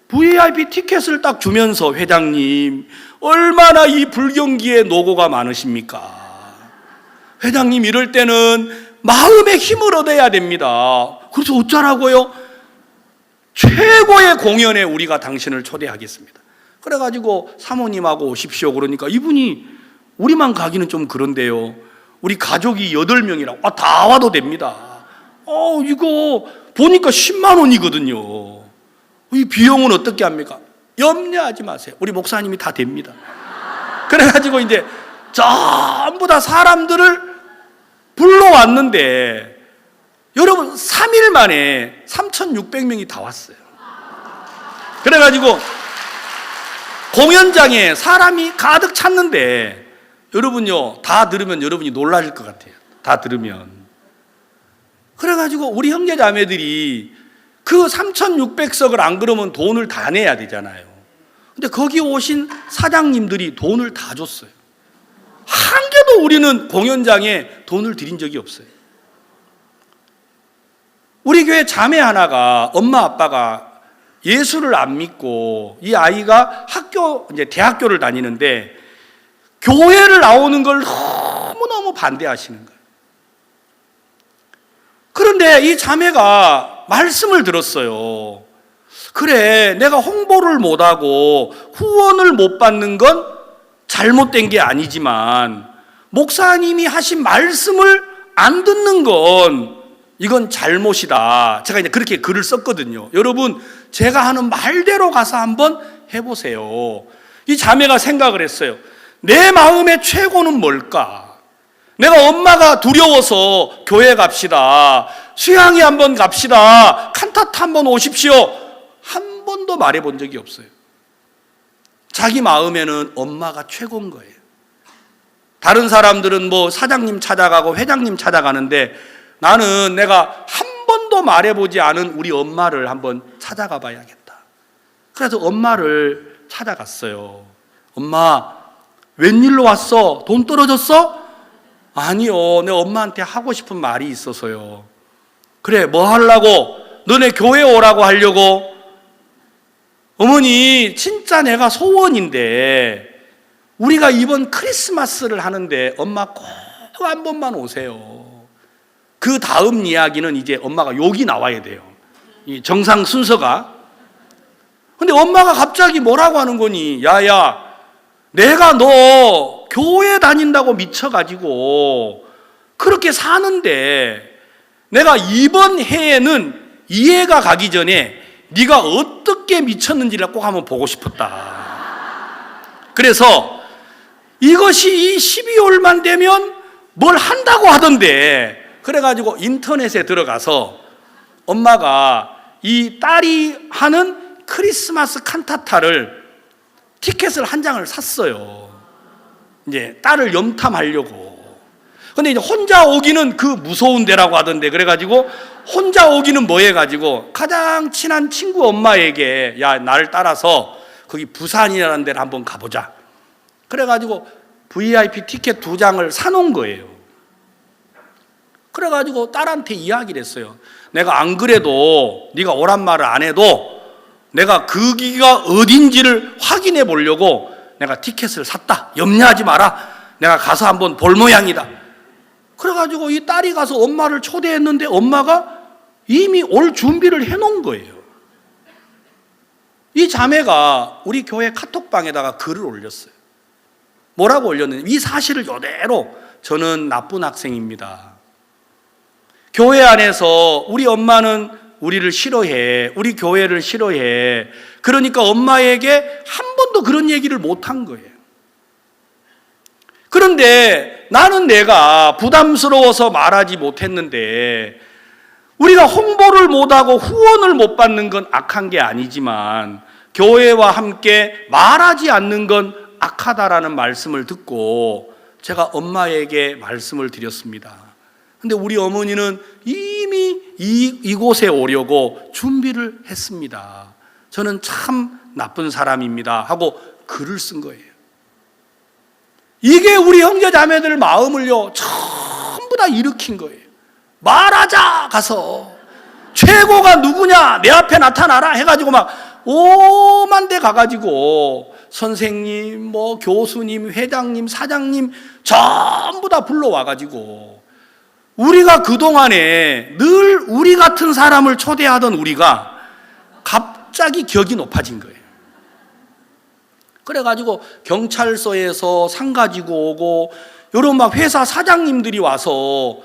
VIP 티켓을 딱 주면서 회장님 얼마나 이 불경기에 노고가 많으십니까? 회장님 이럴 때는 마음의 힘을 얻어야 됩니다. 그래서 어쩌라고요? 최고의 공연에 우리가 당신을 초대하겠습니다. 그래가지고 사모님하고 오십시오. 그러니까 이분이 우리만 가기는 좀 그런데요. 우리 가족이 8명이라고. 다 와도 됩니다. 이거 보니까 10만 원이거든요. 이 비용은 어떻게 합니까? 염려하지 마세요. 우리 목사님이 다 됩니다. 그래가지고 이제 전부 다 사람들을 불러왔는데 여러분 3일 만에 3,600명이 다 왔어요. 그래가지고 공연장에 사람이 가득 찼는데 여러분요 다 들으면 여러분이 놀라실 것 같아요. 다 들으면. 그래가지고 우리 형제자매들이 그 3,600석을 안 그러면 돈을 다 내야 되잖아요. 근데 거기 오신 사장님들이 돈을 다 줬어요. 한 개도 우리는 공연장에 돈을 들인 적이 없어요. 우리 교회 자매 하나가 엄마 아빠가 예수를 안 믿고 이 아이가 이제 대학교를 다니는데 교회를 나오는 걸 너무너무 반대하시는 거예요. 그런데 이 자매가 말씀을 들었어요. 그래, 내가 홍보를 못하고 후원을 못 받는 건 잘못된 게 아니지만 목사님이 하신 말씀을 안 듣는 건 이건 잘못이다. 제가 이제 그렇게 글을 썼거든요. 여러분, 제가 하는 말대로 가서 한번 해보세요. 이 자매가 생각을 했어요. 내 마음의 최고는 뭘까? 내가 엄마가 두려워서 교회 갑시다. 수양회 한번 갑시다. 칸타타 한번 오십시오. 한 번도 말해본 적이 없어요. 자기 마음에는 엄마가 최고인 거예요. 다른 사람들은 뭐 사장님 찾아가고 회장님 찾아가는데 나는 내가 한 번도 말해보지 않은 우리 엄마를 한번 찾아가 봐야겠다. 그래서 엄마를 찾아갔어요. 엄마, 웬일로 왔어? 돈 떨어졌어? 아니요, 내 엄마한테 하고 싶은 말이 있어서요. 그래, 뭐 하려고? 너네 교회 오라고 하려고? 어머니, 진짜 내가 소원인데 우리가 이번 크리스마스를 하는데 엄마 꼭 한 번만 오세요. 그 다음 이야기는 이제 엄마가 욕이 나와야 돼요. 이 정상 순서가. 근데 엄마가 갑자기 뭐라고 하는 거니? 야야, 내가 너 교회 다닌다고 미쳐가지고 그렇게 사는데 내가 이번 해에는 이해가 가기 전에 네가 어떻게 미쳤는지를 꼭 한번 보고 싶었다. 그래서 이것이 이 12월만 되면 뭘 한다고 하던데, 그래가지고 인터넷에 들어가서 엄마가 이 딸이 하는 크리스마스 칸타타를 티켓을 한 장을 샀어요. 이제 딸을 염탐하려고. 근데 이제 혼자 오기는 그 무서운 데라고 하던데, 그래가지고 혼자 오기는 뭐 해가지고 가장 친한 친구 엄마에게 야, 나를 따라서 거기 부산이라는 데를 한번 가보자. 그래가지고 VIP 티켓 2장을 사놓은 거예요. 그래가지고 딸한테 이야기를 했어요. 내가 안 그래도 네가 오란 말을 안 해도 내가 거기가 어딘지를 확인해 보려고 내가 티켓을 샀다. 염려하지 마라. 내가 가서 한번 볼 모양이다. 그래가지고 이 딸이 가서 엄마를 초대했는데 엄마가 이미 올 준비를 해놓은 거예요. 이 자매가 우리 교회 카톡방에다가 글을 올렸어요. 뭐라고 올렸느냐, 이 사실을 이대로 저는 나쁜 학생입니다. 교회 안에서 우리 엄마는 우리를 싫어해, 우리 교회를 싫어해. 그러니까 엄마에게 한 번도 그런 얘기를 못한 거예요. 그런데 나는 내가 부담스러워서 말하지 못했는데, 우리가 홍보를 못하고 후원을 못 받는 건 악한 게 아니지만 교회와 함께 말하지 않는 건 악하다라는 말씀을 듣고 제가 엄마에게 말씀을 드렸습니다. 근데 우리 어머니는 이미 이곳에 오려고 준비를 했습니다. 저는 참 나쁜 사람입니다 하고 글을 쓴 거예요. 이게 우리 형제 자매들 마음을요 전부 다 일으킨 거예요. 말하자 가서 최고가 누구냐 내 앞에 나타나라 해가지고 막 오만 대 가가지고 선생님, 뭐 교수님, 회장님, 사장님 전부 다 불러와가지고 우리가 그동안에 늘 우리 같은 사람을 초대하던 우리가 갑자기 격이 높아진 거예요. 그래가지고 경찰서에서 상 가지고 오고 이런 막 회사 사장님들이 와서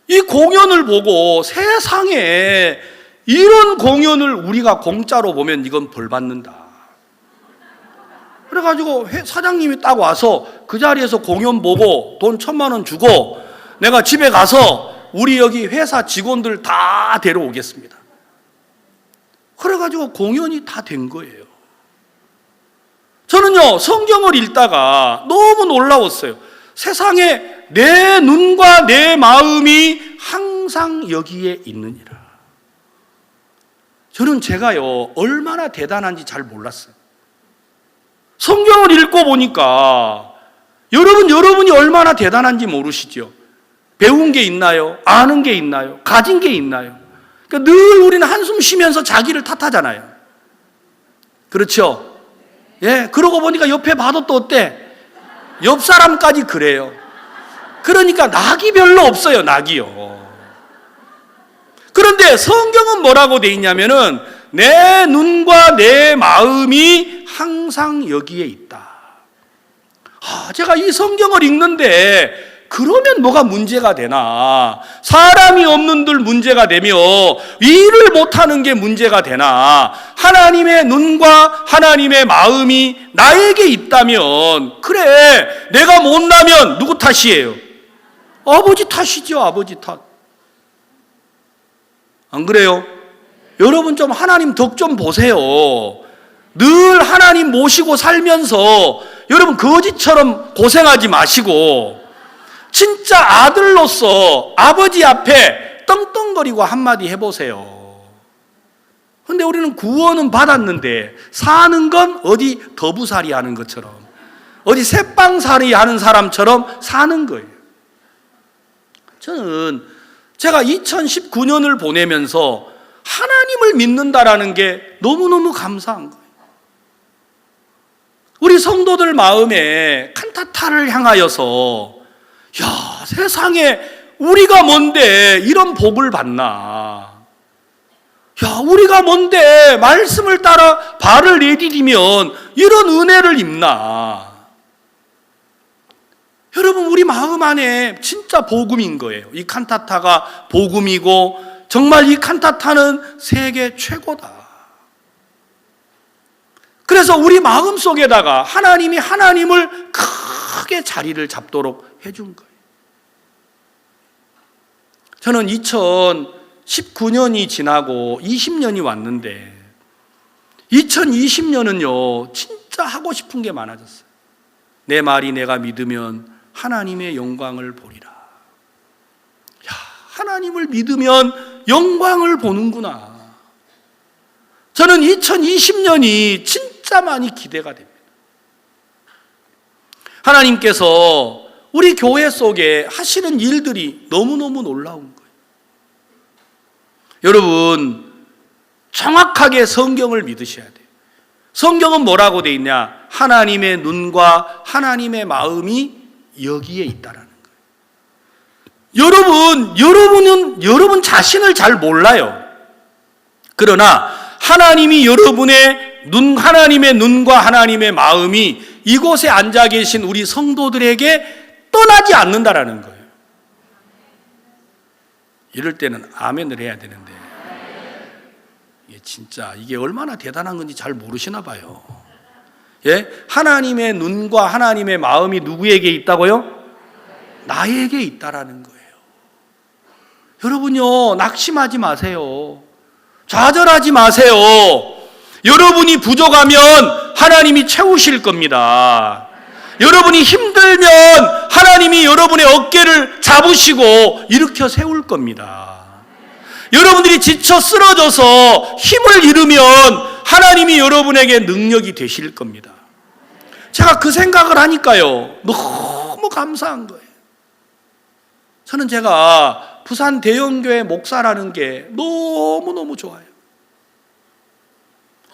이 공연을 보고 세상에 이런 공연을 우리가 공짜로 보면 이건 벌 받는다. 그래가지고 사장님이 딱 와서 그 자리에서 공연 보고 돈 1,000만 원 주고 내가 집에 가서 우리 여기 회사 직원들 다 데려오겠습니다. 그래가지고 공연이 다 된 거예요. 저는요 성경을 읽다가 너무 놀라웠어요. 세상에 내 눈과 내 마음이 항상 여기에 있느니라. 저는 제가요 얼마나 대단한지 잘 몰랐어요. 성경을 읽고 보니까 여러분이 얼마나 대단한지 모르시죠? 배운 게 있나요? 아는 게 있나요? 가진 게 있나요? 그러니까 늘 우리는 한숨 쉬면서 자기를 탓하잖아요. 그렇죠? 예, 그러고 보니까 옆에 봐도 또 어때? 옆 사람까지 그래요. 그러니까 낙이 별로 없어요, 낙이요. 그런데 성경은 뭐라고 돼 있냐면은 내 눈과 내 마음이 항상 여기에 있다. 제가 이 성경을 읽는데 그러면 뭐가 문제가 되나? 사람이 없는들 문제가 되며 일을 못하는 게 문제가 되나? 하나님의 눈과 하나님의 마음이 나에게 있다면, 그래, 내가 못나면 누구 탓이에요? 아버지 탓이죠. 아버지 탓. 안 그래요? 여러분 좀 하나님 덕 좀 보세요. 늘 하나님 모시고 살면서 여러분 거지처럼 고생하지 마시고 진짜 아들로서 아버지 앞에 떵떵거리고 한마디 해보세요. 근데 우리는 구원은 받았는데 사는 건 어디 더부살이 하는 것처럼, 어디 새빵살이 하는 사람처럼 사는 거예요. 저는 제가 2019년을 보내면서 하나님을 믿는다라는 게 너무너무 감사한 거예요. 우리 성도들 마음에 칸타타를 향하여서 야, 세상에 우리가 뭔데 이런 복을 받나? 야, 우리가 뭔데 말씀을 따라 발을 내디디면 이런 은혜를 입나? 여러분, 우리 마음 안에 진짜 복음인 거예요. 이 칸타타가 복음이고 정말 이 칸타타는 세계 최고다. 그래서 우리 마음 속에다가 하나님이 하나님을 크게 자리를 잡도록 해준 거예요. 저는 2019년이 지나고 20년이 왔는데 2020년은요 진짜 하고 싶은 게 많아졌어요. 내 말이 내가 믿으면 하나님의 영광을 보리라. 야, 하나님을 믿으면 영광을 보는구나. 저는 2020년이 진짜 많이 기대가 됩니다. 하나님께서 우리 교회 속에 하시는 일들이 너무너무 놀라운 거예요. 여러분, 정확하게 성경을 믿으셔야 돼요. 성경은 뭐라고 돼 있냐? 하나님의 눈과 하나님의 마음이 여기에 있다라는 거예요. 여러분은 여러분 자신을 잘 몰라요. 그러나 하나님이 하나님의 눈과 하나님의 마음이 이곳에 앉아 계신 우리 성도들에게 떠나지 않는다라는 거예요. 이럴 때는 아멘을 해야 되는데 이게 얼마나 대단한 건지 잘 모르시나 봐요. 예? 하나님의 눈과 하나님의 마음이 누구에게 있다고요? 나에게 있다라는 거예요. 여러분요, 낙심하지 마세요. 좌절하지 마세요. 여러분이 부족하면 하나님이 채우실 겁니다. 여러분이 힘들면 하나님이 여러분의 어깨를 잡으시고 일으켜 세울 겁니다. 여러분들이 지쳐 쓰러져서 힘을 잃으면 하나님이 여러분에게 능력이 되실 겁니다. 제가 그 생각을 하니까요 너무 감사한 거예요. 저는 제가 부산 대형교회 목사라는 게 너무너무 좋아요.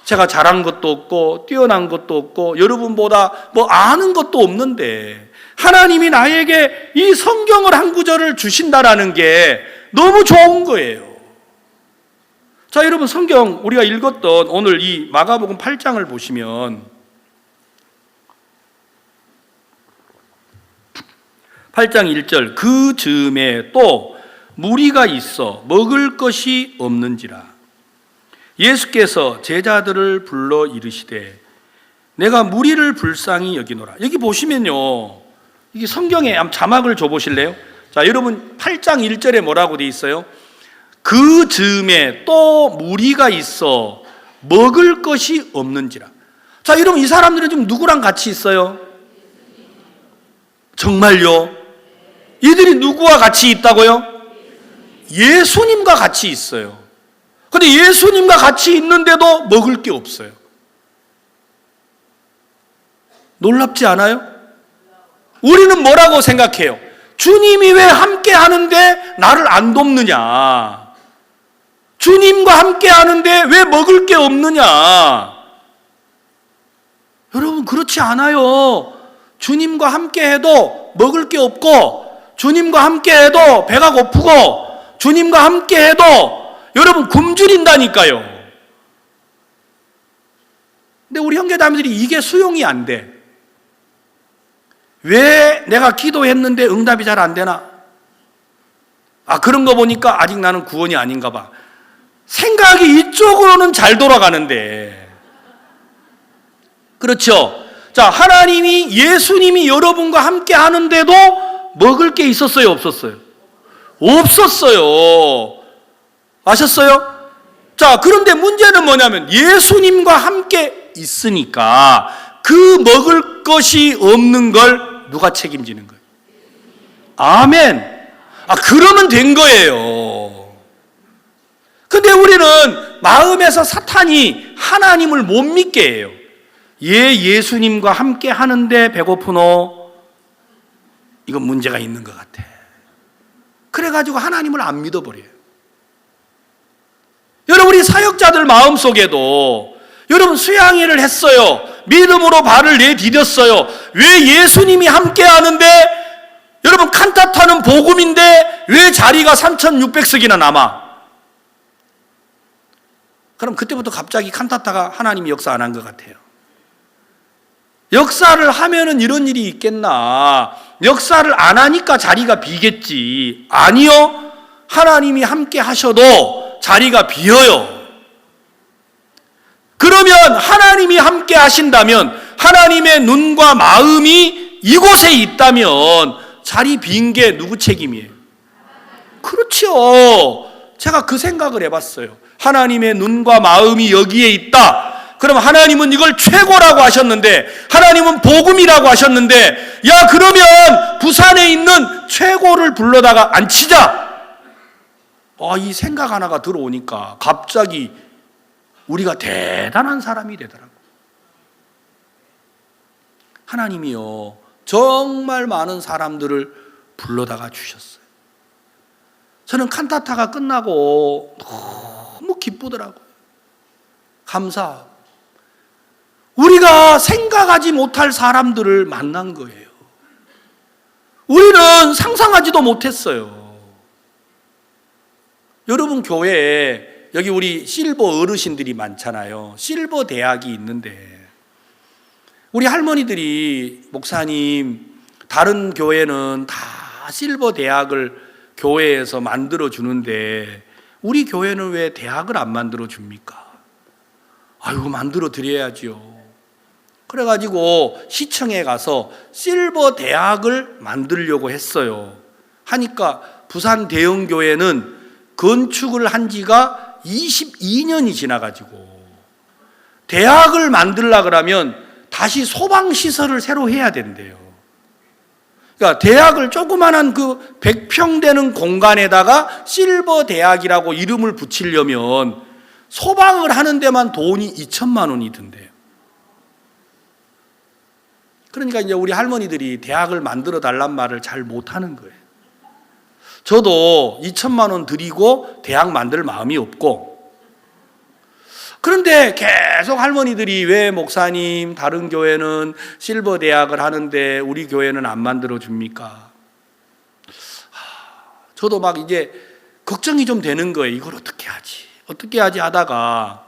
제가 잘한 것도 없고 뛰어난 것도 없고 여러분보다 아는 것도 없는데 하나님이 나에게 이 성경을 한 구절을 주신다라는 게 너무 좋은 거예요. 자, 여러분, 성경 우리가 읽었던 오늘 이 마가복음 8장을 보시면 8장 1절 그 즈음에 또 무리가 있어 먹을 것이 없는지라 예수께서 제자들을 불러 이르시되 내가 무리를 불쌍히 여기노라. 여기 보시면요 이게 성경에 자막을 줘 보실래요? 자, 여러분 8장 1절에 뭐라고 돼 있어요? 그 즈음에 또 무리가 있어 먹을 것이 없는지라. 자, 여러분 이 사람들은 지금 누구랑 같이 있어요? 정말요? 이들이 누구와 같이 있다고요? 예수님과 같이 있어요. 근데 예수님과 같이 있는데도 먹을 게 없어요. 놀랍지 않아요? 우리는 뭐라고 생각해요? 주님이 왜 함께 하는데 나를 안 돕느냐? 주님과 함께 하는데 왜 먹을 게 없느냐? 여러분, 그렇지 않아요. 주님과 함께 해도 먹을 게 없고, 주님과 함께 해도 배가 고프고, 주님과 함께 해도 여러분 굶주린다니까요. 근데 우리 형제자매들이 이게 수용이 안 돼. 왜 내가 기도했는데 응답이 잘 안 되나? 그런 거 보니까 아직 나는 구원이 아닌가 봐. 생각이 이쪽으로는 잘 돌아가는데. 그렇죠? 자, 하나님이, 예수님이 여러분과 함께 하는데도 먹을 게 있었어요, 없었어요? 없었어요. 아셨어요? 자, 그런데 문제는 뭐냐면 예수님과 함께 있으니까 그 먹을 것이 없는 걸 누가 책임지는 거예요? 아멘. 그러면 된 거예요. 근데 우리는 마음에서 사탄이 하나님을 못 믿게 해요. 예수님과 함께 하는데 배고프노? 이건 문제가 있는 것 같아. 그래가지고 하나님을 안 믿어버려요. 여러분, 우리 사역자들 마음속에도 여러분 수양회를 했어요. 믿음으로 발을 내디뎠어요. 왜 예수님이 함께 하는데 여러분 칸타타는 복음인데 왜 자리가 3,600석이나 남아? 그럼 그때부터 갑자기 칸타타가 하나님이 역사 안 한 것 같아요. 역사를 하면은 이런 일이 있겠나? 역사를 안 하니까 자리가 비겠지. 아니요. 하나님이 함께 하셔도 자리가 비어요. 그러면 하나님이 함께 하신다면, 하나님의 눈과 마음이 이곳에 있다면 자리 빈 게 누구 책임이에요? 그렇죠. 제가 그 생각을 해봤어요. 하나님의 눈과 마음이 여기에 있다. 그럼 하나님은 이걸 최고라고 하셨는데, 하나님은 복음이라고 하셨는데, 야 그러면 부산에 있는 최고를 불러다가 앉히자. 이 생각 하나가 들어오니까 갑자기 우리가 대단한 사람이 되더라고요. 하나님이요 정말 많은 사람들을 불러다가 주셨어요. 저는 칸타타가 끝나고 너무 기쁘더라고요. 감사하고. 우리가 생각하지 못할 사람들을 만난 거예요. 우리는 상상하지도 못했어요. 여러분 교회에 여기 우리 실버 어르신들이 많잖아요. 실버 대학이 있는데 우리 할머니들이 목사님 다른 교회는 다 실버 대학을 교회에서 만들어 주는데 우리 교회는 왜 대학을 안 만들어 줍니까? 아이고 만들어 드려야지요. 그래가지고 시청에 가서 실버 대학을 만들려고 했어요. 하니까 부산 대형교회는 건축을 한 지가 22년이 지나가지고 대학을 만들려고 그러면 다시 소방시설을 새로 해야 된대요. 그러니까 대학을 조그만한 그 100평 되는 공간에다가 실버 대학이라고 이름을 붙이려면 소방을 하는 데만 돈이 2천만 원이 든대요. 그러니까 이제 우리 할머니들이 대학을 만들어 달란 말을 잘 못하는 거예요. 저도 2천만 원 드리고 대학 만들 마음이 없고, 그런데 계속 할머니들이 왜 목사님 다른 교회는 실버 대학을 하는데 우리 교회는 안 만들어 줍니까? 저도 막 이제 걱정이 좀 되는 거예요. 이걸 어떻게 하지 하다가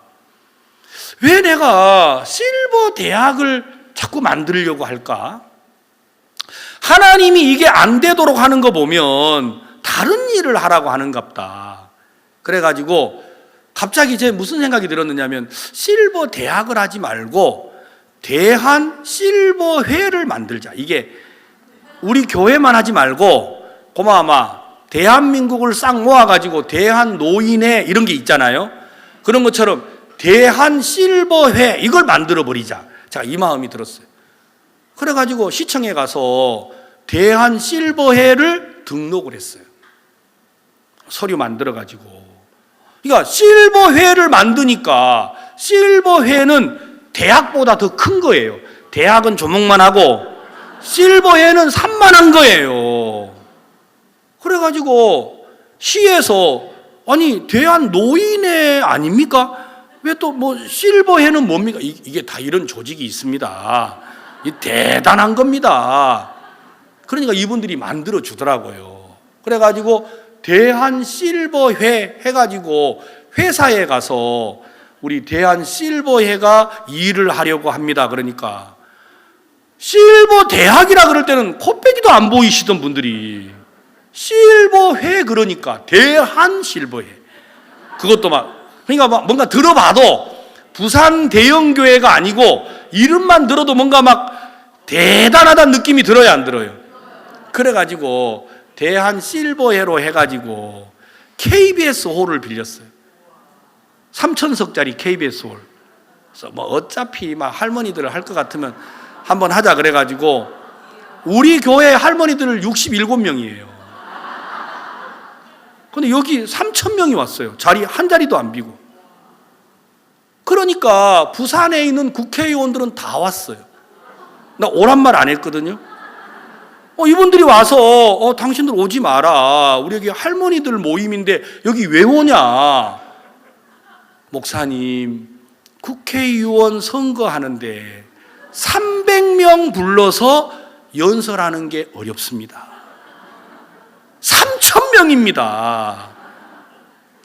왜 내가 실버 대학을 자꾸 만들려고 할까? 하나님이 이게 안 되도록 하는 거 보면 다른 일을 하라고 하는갑다. 그래가지고 갑자기 제 무슨 생각이 들었느냐면 실버 대학을 하지 말고 대한 실버회를 만들자. 이게 우리 교회만 하지 말고 고마마 대한민국을 싹 모아가지고 대한 노인회 이런 게 있잖아요. 그런 것처럼 대한 실버회 이걸 만들어 버리자. 제가 이 마음이 들었어요. 그래가지고 시청에 가서 대한 실버회를 등록을 했어요. 서류 만들어가지고. 그러니까 실버회를 만드니까 실버회는 대학보다 더 큰 거예요. 대학은 조목만 하고 실버회는 산만한 거예요. 그래가지고 시에서 아니 대한 노인회 아닙니까? 왜 또 뭐 실버회는 뭡니까? 이게 다 이런 조직이 있습니다. 이 대단한 겁니다. 그러니까 이분들이 만들어 주더라고요. 그래가지고 대한 실버회 해가지고 회사에 가서 우리 대한 실버회가 일을 하려고 합니다. 그러니까 실버 대학이라 그럴 때는 코빼기도 안 보이시던 분들이 실버회 그러니까 대한 실버회 그것도 막 그러니까 막 뭔가 들어봐도 부산 대형교회가 아니고 이름만 들어도 뭔가 막 대단하다는 느낌이 들어요, 안 들어요? 그래가지고 대한 실버회로 해가지고 KBS 홀을 빌렸어요. 3,000석짜리 KBS 홀. 그래서 뭐 어차피 막 할머니들을 할 것 같으면 한번 하자 그래가지고 우리 교회 할머니들 67명이에요. 근데 여기 3,000명이 왔어요. 자리 한 자리도 안 비고. 그러니까 부산에 있는 국회의원들은 다 왔어요. 나 오란 말 안 했거든요. 이분들이 와서 당신들 오지 마라. 우리 여기 할머니들 모임인데 여기 왜 오냐? 목사님, 국회의원 선거하는데 300명 불러서 연설하는 게 어렵습니다. 3,000명입니다.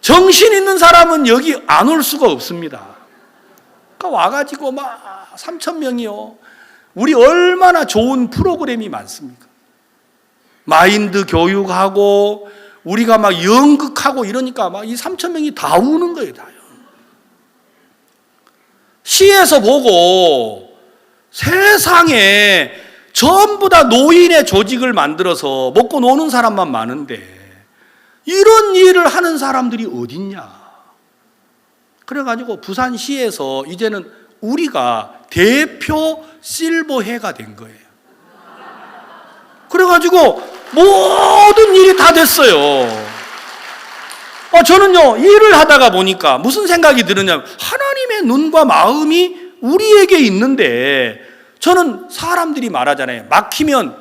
정신 있는 사람은 여기 안 올 수가 없습니다. 그러니까 와가지고 막 3,000명이요. 우리 얼마나 좋은 프로그램이 많습니까? 마인드 교육하고 우리가 막 연극하고 이러니까 막 이 3천 명이 다 우는 거예요, 다요. 시에서 보고 세상에 전부 다 노인의 조직을 만들어서 먹고 노는 사람만 많은데 이런 일을 하는 사람들이 어딨냐. 그래가지고 부산시에서 이제는 우리가 대표 실버해가 된 거예요. 그래가지고 모든 일이 다 됐어요. 저는요, 일을 하다가 보니까 무슨 생각이 드느냐면 하나님의 눈과 마음이 우리에게 있는데, 저는 사람들이 말하잖아요. 막히면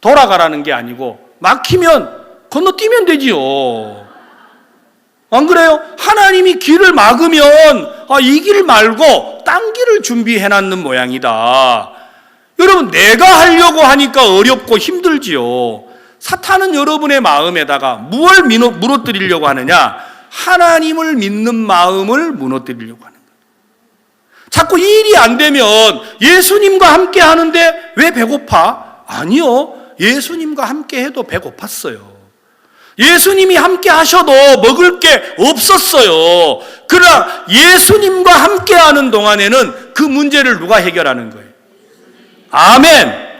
돌아가라는 게 아니고 막히면 건너뛰면 되지요. 안 그래요? 하나님이 길을 막으면 이 길 말고 딴 길을 준비해놨는 모양이다. 여러분, 내가 하려고 하니까 어렵고 힘들지요. 사탄은 여러분의 마음에다가 무엇을 무너뜨리려고 하느냐? 하나님을 믿는 마음을 무너뜨리려고 하는 거예요. 자꾸 일이 안 되면 예수님과 함께 하는데 왜 배고파? 아니요, 예수님과 함께 해도 배고팠어요. 예수님이 함께 하셔도 먹을 게 없었어요. 그러나 예수님과 함께 하는 동안에는 그 문제를 누가 해결하는 거예요? 아멘.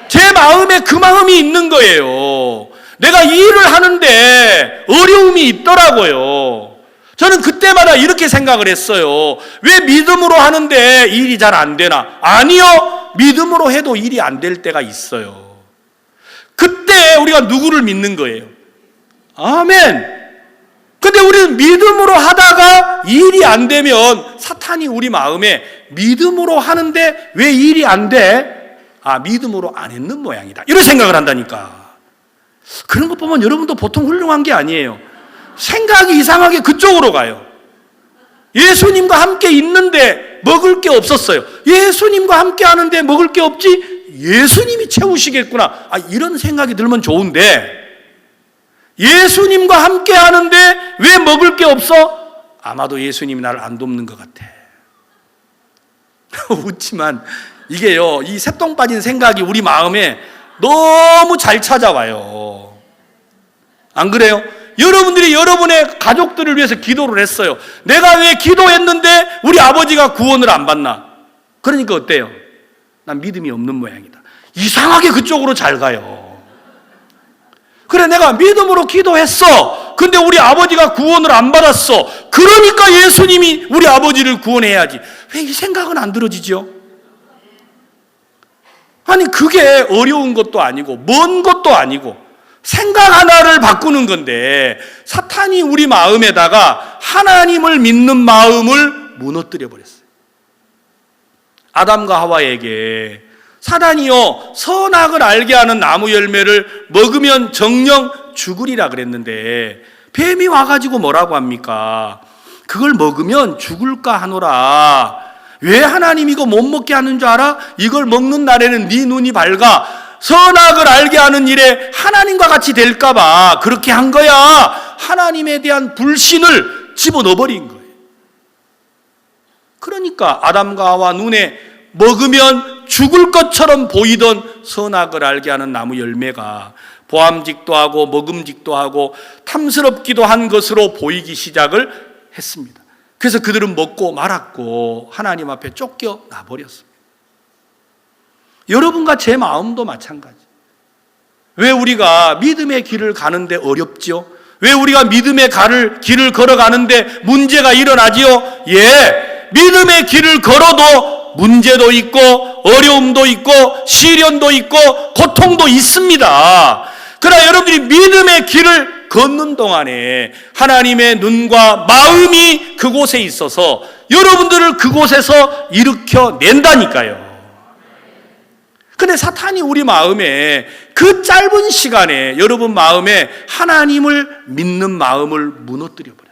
제 마음에 그 마음이 있는 거예요. 내가 일을 하는데 어려움이 있더라고요. 저는 그때마다 이렇게 생각을 했어요. 왜 믿음으로 하는데 일이 잘 안 되나? 아니요, 믿음으로 해도 일이 안 될 때가 있어요. 그때 우리가 누구를 믿는 거예요? 아멘. 근데 우리는 믿음으로 하다가 일이 안 되면 사탄이 우리 마음에 믿음으로 하는데 왜 일이 안 돼? 믿음으로 안 했는 모양이다, 이런 생각을 한다니까. 그런 거 보면 여러분도 보통 훌륭한 게 아니에요. 생각이 이상하게 그쪽으로 가요. 예수님과 함께 있는데 먹을 게 없었어요. 예수님과 함께 하는데 먹을 게 없지? 예수님이 채우시겠구나. 이런 생각이 들면 좋은데, 예수님과 함께 하는데 왜 먹을 게 없어? 아마도 예수님이 나를 안 돕는 것 같아. 웃지만 이게요, 이 새똥 빠진 생각이 우리 마음에 너무 잘 찾아와요. 안 그래요? 여러분들이 여러분의 가족들을 위해서 기도를 했어요. 내가 왜 기도했는데 우리 아버지가 구원을 안 받나? 그러니까 어때요? 난 믿음이 없는 모양이다. 이상하게 그쪽으로 잘 가요. 그래, 내가 믿음으로 기도했어. 근데 우리 아버지가 구원을 안 받았어. 그러니까 예수님이 우리 아버지를 구원해야지. 왜 이 생각은 안 들어지죠? 아니, 그게 어려운 것도 아니고 먼 것도 아니고 생각 하나를 바꾸는 건데, 사탄이 우리 마음에다가 하나님을 믿는 마음을 무너뜨려 버렸어요. 아담과 하와에게 사단이요, 선악을 알게 하는 나무 열매를 먹으면 정녕 죽으리라 그랬는데, 뱀이 와가지고 뭐라고 합니까? 그걸 먹으면 죽을까 하노라. 왜 하나님 이거 못 먹게 하는 줄 알아? 이걸 먹는 날에는 네 눈이 밝아 선악을 알게 하는 일에 하나님과 같이 될까 봐 그렇게 한 거야. 하나님에 대한 불신을 집어넣어버린 거예요. 그러니까 아담과 하와 눈에 먹으면 죽을 것처럼 보이던 선악을 알게 하는 나무 열매가 보암직도 하고 먹음직도 하고 탐스럽기도 한 것으로 보이기 시작을 했습니다. 그래서 그들은 먹고 말았고 하나님 앞에 쫓겨나 버렸습니다. 여러분과 제 마음도 마찬가지. 왜 우리가 믿음의 길을 가는데 어렵지요? 왜 우리가 믿음의 길을 걸어가는데 문제가 일어나지요? 믿음의 길을 걸어도 문제도 있고 어려움도 있고 시련도 있고 고통도 있습니다. 그러나 여러분들이 믿음의 길을 걷는 동안에 하나님의 눈과 마음이 그곳에 있어서 여러분들을 그곳에서 일으켜낸다니까요. 근데 사탄이 우리 마음에 그 짧은 시간에 여러분 마음에 하나님을 믿는 마음을 무너뜨려 버렸어요.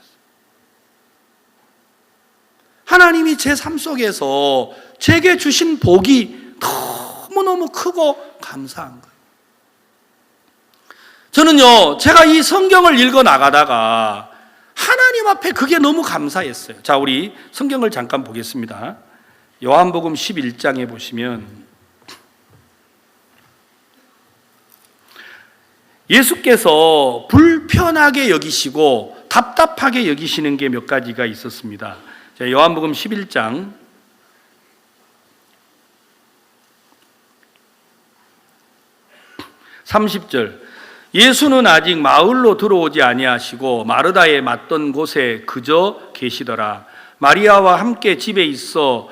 하나님이 제 삶 속에서 제게 주신 복이 너무너무 크고 감사한 거예요. 저는요, 제가 이 성경을 읽어 나가다가 하나님 앞에 그게 너무 감사했어요. 자, 우리 성경을 잠깐 보겠습니다. 요한복음 11장에 보시면 예수께서 불편하게 여기시고 답답하게 여기시는 게 몇 가지가 있었습니다. 자, 요한복음 11장 30절. 예수는 아직 마을로 들어오지 아니하시고 마르다에 맞던 곳에 그저 계시더라. 마리아와 함께 집에 있어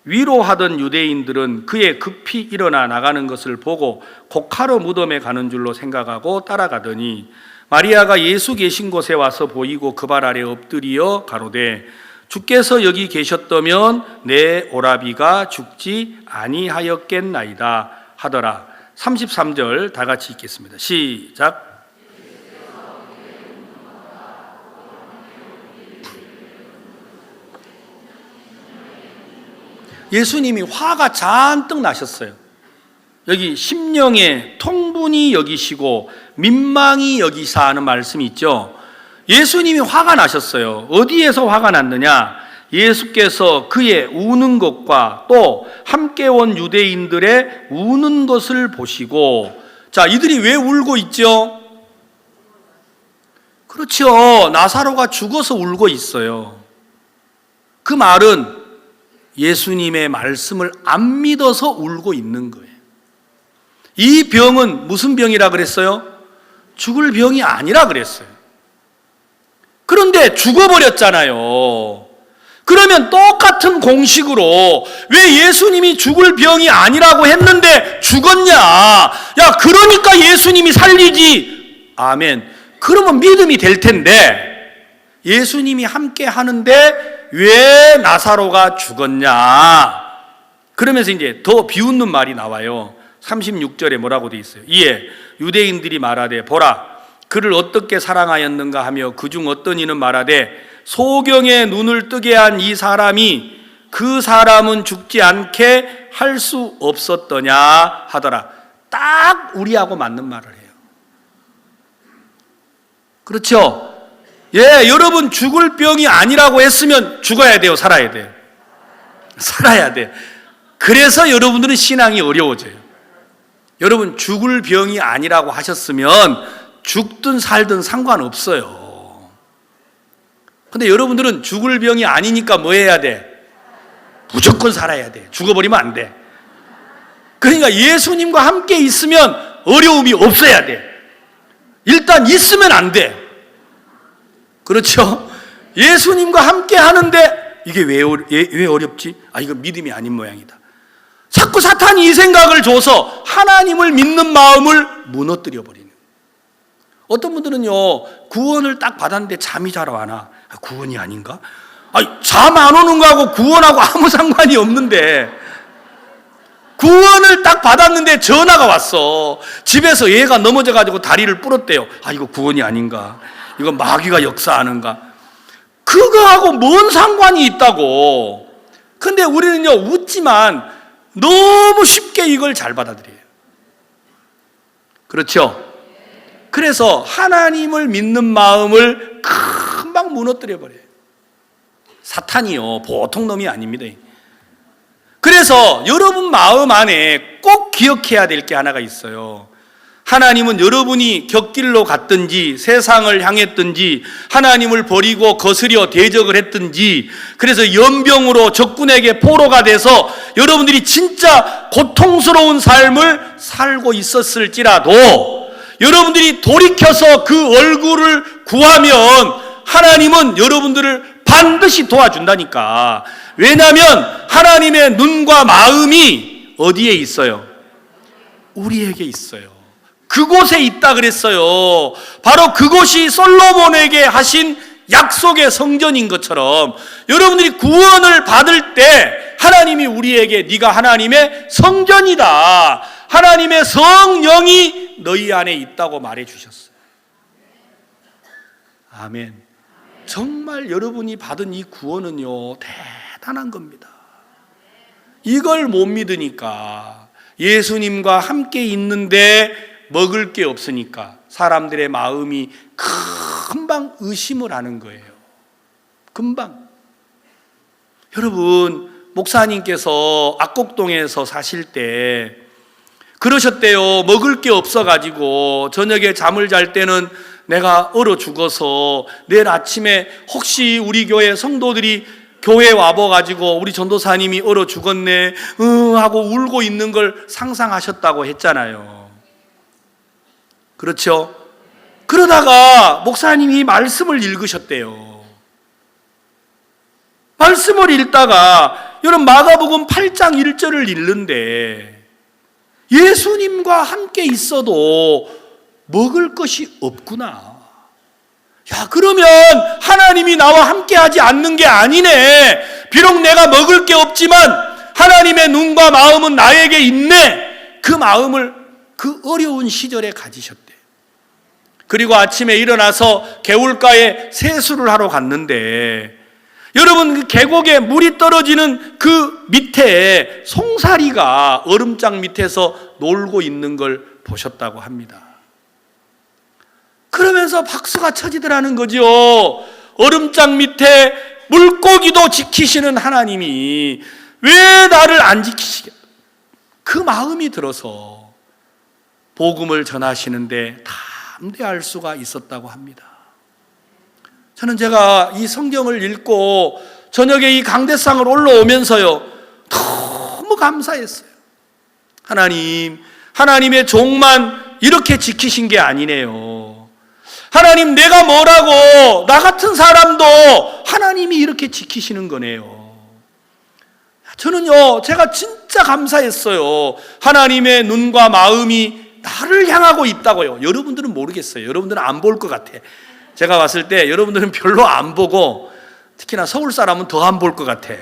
위로하던 유대인들은 그의 급히 일어나 나가는 것을 보고 곡하러 무덤에 가는 줄로 생각하고 따라가더니 마리아가 예수 계신 곳에 와서 보이고 그 발 아래 엎드려 가로되 주께서 여기 계셨다면 내 오라비가 죽지 아니하였겠나이다 하더라. 33절 다 같이 읽겠습니다. 시작. 예수님이 화가 잔뜩 나셨어요. 여기 심령에 통분히 여기시고 민망히 여기사 하는 말씀이 있죠. 예수님이 화가 나셨어요. 어디에서 화가 났느냐? 예수께서 그의 우는 것과 또 함께 온 유대인들의 우는 것을 보시고, 자, 이들이 왜 울고 있죠? 그렇죠. 나사로가 죽어서 울고 있어요. 그 말은 예수님의 말씀을 안 믿어서 울고 있는 거예요. 이 병은 무슨 병이라 그랬어요? 죽을 병이 아니라 그랬어요. 그런데 죽어버렸잖아요. 그러면 똑같은 공식으로 왜 예수님이 죽을 병이 아니라고 했는데 죽었냐? 야, 그러니까 예수님이 살리지. 아멘. 그러면 믿음이 될 텐데 예수님이 함께 하는데 왜 나사로가 죽었냐? 그러면서 이제 더 비웃는 말이 나와요. 36절에 뭐라고 돼 있어요? 이에 유대인들이 말하되 보라 그를 어떻게 사랑하였는가 하며 그중 어떤 이는 말하되 소경의 눈을 뜨게 한 이 사람이 그 사람은 죽지 않게 할 수 없었더냐 하더라. 딱 우리하고 맞는 말을 해요. 그렇죠? 예, 여러분 죽을 병이 아니라고 했으면 죽어야 돼요, 살아야 돼요? 살아야 돼. 그래서 여러분들은 신앙이 어려워져요. 여러분 죽을 병이 아니라고 하셨으면 죽든 살든 상관없어요. 근데 여러분들은 죽을 병이 아니니까 뭐 해야 돼? 무조건 살아야 돼. 죽어버리면 안 돼. 그러니까 예수님과 함께 있으면 어려움이 없어야 돼. 일단 있으면 안 돼. 그렇죠? 예수님과 함께 하는데 이게 왜 어렵지? 아, 이거 믿음이 아닌 모양이다. 자꾸 사탄이 이 생각을 줘서 하나님을 믿는 마음을 무너뜨려 버리는. 어떤 분들은요, 구원을 딱 받았는데 잠이 잘 안 와. 아, 구원이 아닌가? 잠 안 오는 거하고 구원하고 아무 상관이 없는데, 구원을 딱 받았는데 전화가 왔어. 집에서 얘가 넘어져가지고 다리를 부렀대요. 아, 이거 구원이 아닌가? 이거 마귀가 역사하는가? 그거하고 뭔 상관이 있다고. 근데 우리는요, 웃지만 너무 쉽게 이걸 잘 받아들여요. 그렇죠? 그래서 하나님을 믿는 마음을 금방 무너뜨려 버려요. 사탄이요, 보통 놈이 아닙니다. 그래서 여러분 마음 안에 꼭 기억해야 될 게 하나가 있어요. 하나님은 여러분이 곁길로 갔든지 세상을 향했든지 하나님을 버리고 거스려 대적을 했든지, 그래서 연병으로 적군에게 포로가 돼서 여러분들이 진짜 고통스러운 삶을 살고 있었을지라도 여러분들이 돌이켜서 그 얼굴을 구하면 하나님은 여러분들을 반드시 도와준다니까. 왜냐하면 하나님의 눈과 마음이 어디에 있어요? 우리에게 있어요. 그곳에 있다 그랬어요. 바로 그곳이 솔로몬에게 하신 약속의 성전인 것처럼 여러분들이 구원을 받을 때 하나님이 우리에게 네가 하나님의 성전이다, 하나님의 성령이 너희 안에 있다고 말해 주셨어요. 아멘. 정말 여러분이 받은 이 구원은요, 대단한 겁니다. 이걸 못 믿으니까, 예수님과 함께 있는데 먹을 게 없으니까 사람들의 마음이 금방 의심을 하는 거예요. 금방. 여러분, 목사님께서 악곡동에서 사실 때 그러셨대요. 먹을 게 없어가지고 저녁에 잠을 잘 때는 내가 얼어 죽어서 내일 아침에 혹시 우리 교회 성도들이 교회에 와봐가지고 우리 전도사님이 얼어 죽었네 하고 울고 있는 걸 상상하셨다고 했잖아요. 그렇죠? 그러다가 목사님이 말씀을 읽으셨대요. 말씀을 읽다가 여러분 마가복음 8장 1절을 읽는데 예수님과 함께 있어도 먹을 것이 없구나. 야, 그러면 하나님이 나와 함께 하지 않는 게 아니네. 비록 내가 먹을 게 없지만 하나님의 눈과 마음은 나에게 있네. 그 마음을 그 어려운 시절에 가지셨대. 그리고 아침에 일어나서 개울가에 세수를 하러 갔는데 여러분 그 계곡에 물이 떨어지는 그 밑에 송사리가 얼음장 밑에서 놀고 있는 걸 보셨다고 합니다. 그러면서 박수가 쳐지더라는 거죠. 얼음장 밑에 물고기도 지키시는 하나님이 왜 나를 안 지키시겠? 그 마음이 들어서 복음을 전하시는데 담대할 수가 있었다고 합니다. 저는 제가 이 성경을 읽고 저녁에 이 강대상을 올라오면서요 너무 감사했어요. 하나님의 종만 이렇게 지키신 게 아니네요. 하나님, 내가 뭐라고 나 같은 사람도 하나님이 이렇게 지키시는 거네요. 저는요 제가 진짜 감사했어요. 하나님의 눈과 마음이 나를 향하고 있다고요. 여러분들은 모르겠어요. 여러분들은 안 볼 것 같아. 제가 봤을 때 여러분들은 별로 안 보고 특히나 서울 사람은 더 안 볼 것 같아.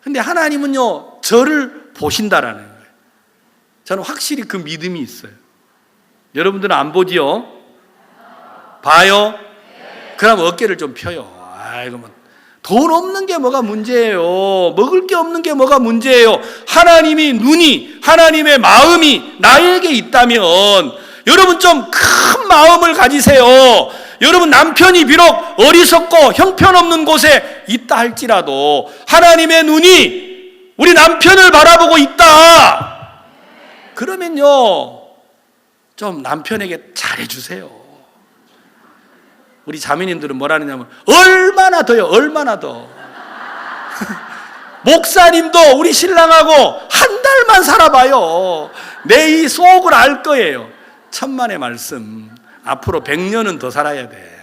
근데 하나님은요 저를 보신다라는 거예요. 저는 확실히 그 믿음이 있어요. 여러분들은 안 보지요? 봐요? 그럼 어깨를 좀 펴요. 아이고, 뭐 돈 없는 게 뭐가 문제예요? 먹을 게 없는 게 뭐가 문제예요? 하나님이 눈이, 하나님의 마음이 나에게 있다면 여러분 좀 큰 마음을 가지세요. 여러분 남편이 비록 어리석고 형편없는 곳에 있다 할지라도 하나님의 눈이 우리 남편을 바라보고 있다. 그러면요 좀 남편에게 잘해주세요. 우리 자매님들은 뭐라 하느냐면 얼마나 더요, 얼마나 더. 목사님도 우리 신랑하고 한 달만 살아봐요. 내 이 속을 알 거예요. 천만의 말씀. 앞으로 100년은 더 살아야 돼.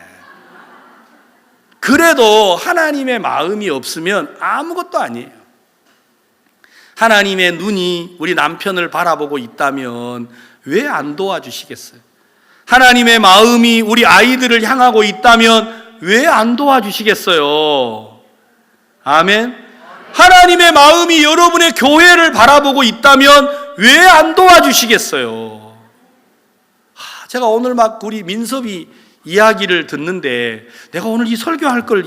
그래도 하나님의 마음이 없으면 아무것도 아니에요. 하나님의 눈이 우리 남편을 바라보고 있다면 왜 안 도와주시겠어요? 하나님의 마음이 우리 아이들을 향하고 있다면 왜 안 도와주시겠어요? 아멘. 하나님의 마음이 여러분의 교회를 바라보고 있다면 왜 안 도와주시겠어요? 제가 오늘 막 우리 민섭이 이야기를 듣는데 내가 오늘 이 설교할 걸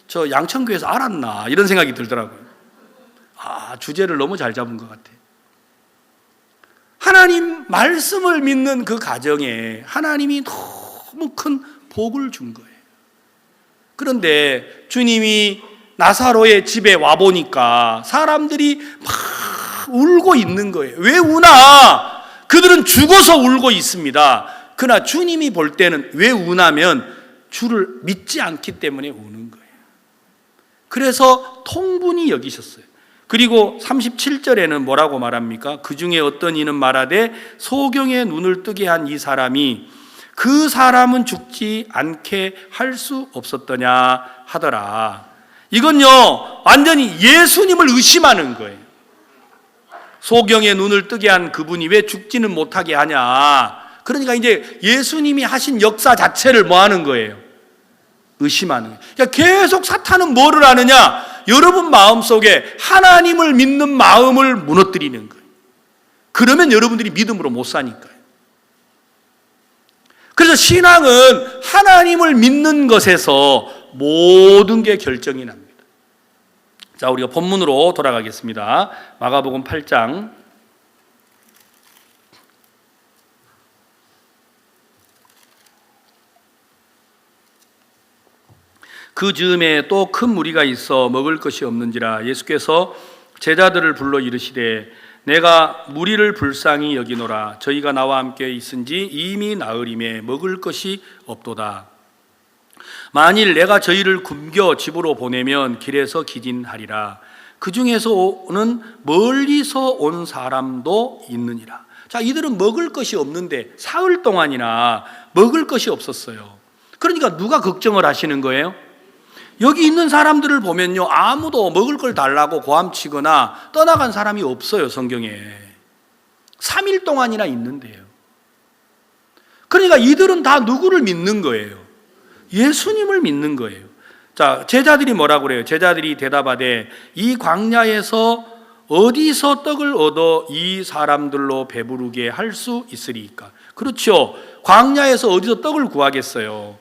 저 양천교회에서 알았나 이런 생각이 들더라고요. 주제를 너무 잘 잡은 것 같아요. 하나님 말씀을 믿는 그 가정에 하나님이 너무 큰 복을 준 거예요. 그런데 주님이 나사로의 집에 와보니까 사람들이 막 울고 있는 거예요. 왜 우나? 그들은 죽어서 울고 있습니다. 그러나 주님이 볼 때는 왜 우나면 주를 믿지 않기 때문에 우는 거예요. 그래서 통분히 여기셨어요. 그리고 37절에는 뭐라고 말합니까? 그 중에 어떤 이는 말하되 소경의 눈을 뜨게 한 이 사람이 그 사람은 죽지 않게 할 수 없었더냐 하더라. 이건요 완전히 예수님을 의심하는 거예요. 소경의 눈을 뜨게 한 그분이 왜 죽지는 못하게 하냐. 그러니까 이제 예수님이 하신 역사 자체를 뭐 하는 거예요? 의심하는 거예요. 그러니까 계속 사탄은 뭐를 하느냐? 여러분 마음속에 하나님을 믿는 마음을 무너뜨리는 거예요. 그러면 여러분들이 믿음으로 못 사니까요. 그래서 신앙은 하나님을 믿는 것에서 모든 게 결정이 납니다. 자, 우리가 본문으로 돌아가겠습니다. 마가복음 8장 그 즈음에 또 큰 무리가 있어 먹을 것이 없는지라 예수께서 제자들을 불러 이르시되 내가 무리를 불쌍히 여기노라. 저희가 나와 함께 있은지 이미 나흘임에 먹을 것이 없도다. 만일 내가 저희를 굶겨 집으로 보내면 길에서 기진하리라. 그 중에서는 멀리서 온 사람도 있느니라. 자, 이들은 먹을 것이 없는데 사흘 동안이나 먹을 것이 없었어요. 그러니까 누가 걱정을 하시는 거예요? 여기 있는 사람들을 보면요, 아무도 먹을 걸 달라고 고함치거나 떠나간 사람이 없어요, 성경에. 3일 동안이나 있는데요. 그러니까 이들은 다 누구를 믿는 거예요? 예수님을 믿는 거예요. 자, 제자들이 뭐라고 그래요? 제자들이 대답하되 이 광야에서 어디서 떡을 얻어 이 사람들로 배부르게 할 수 있으리까? 그렇죠. 광야에서 어디서 떡을 구하겠어요?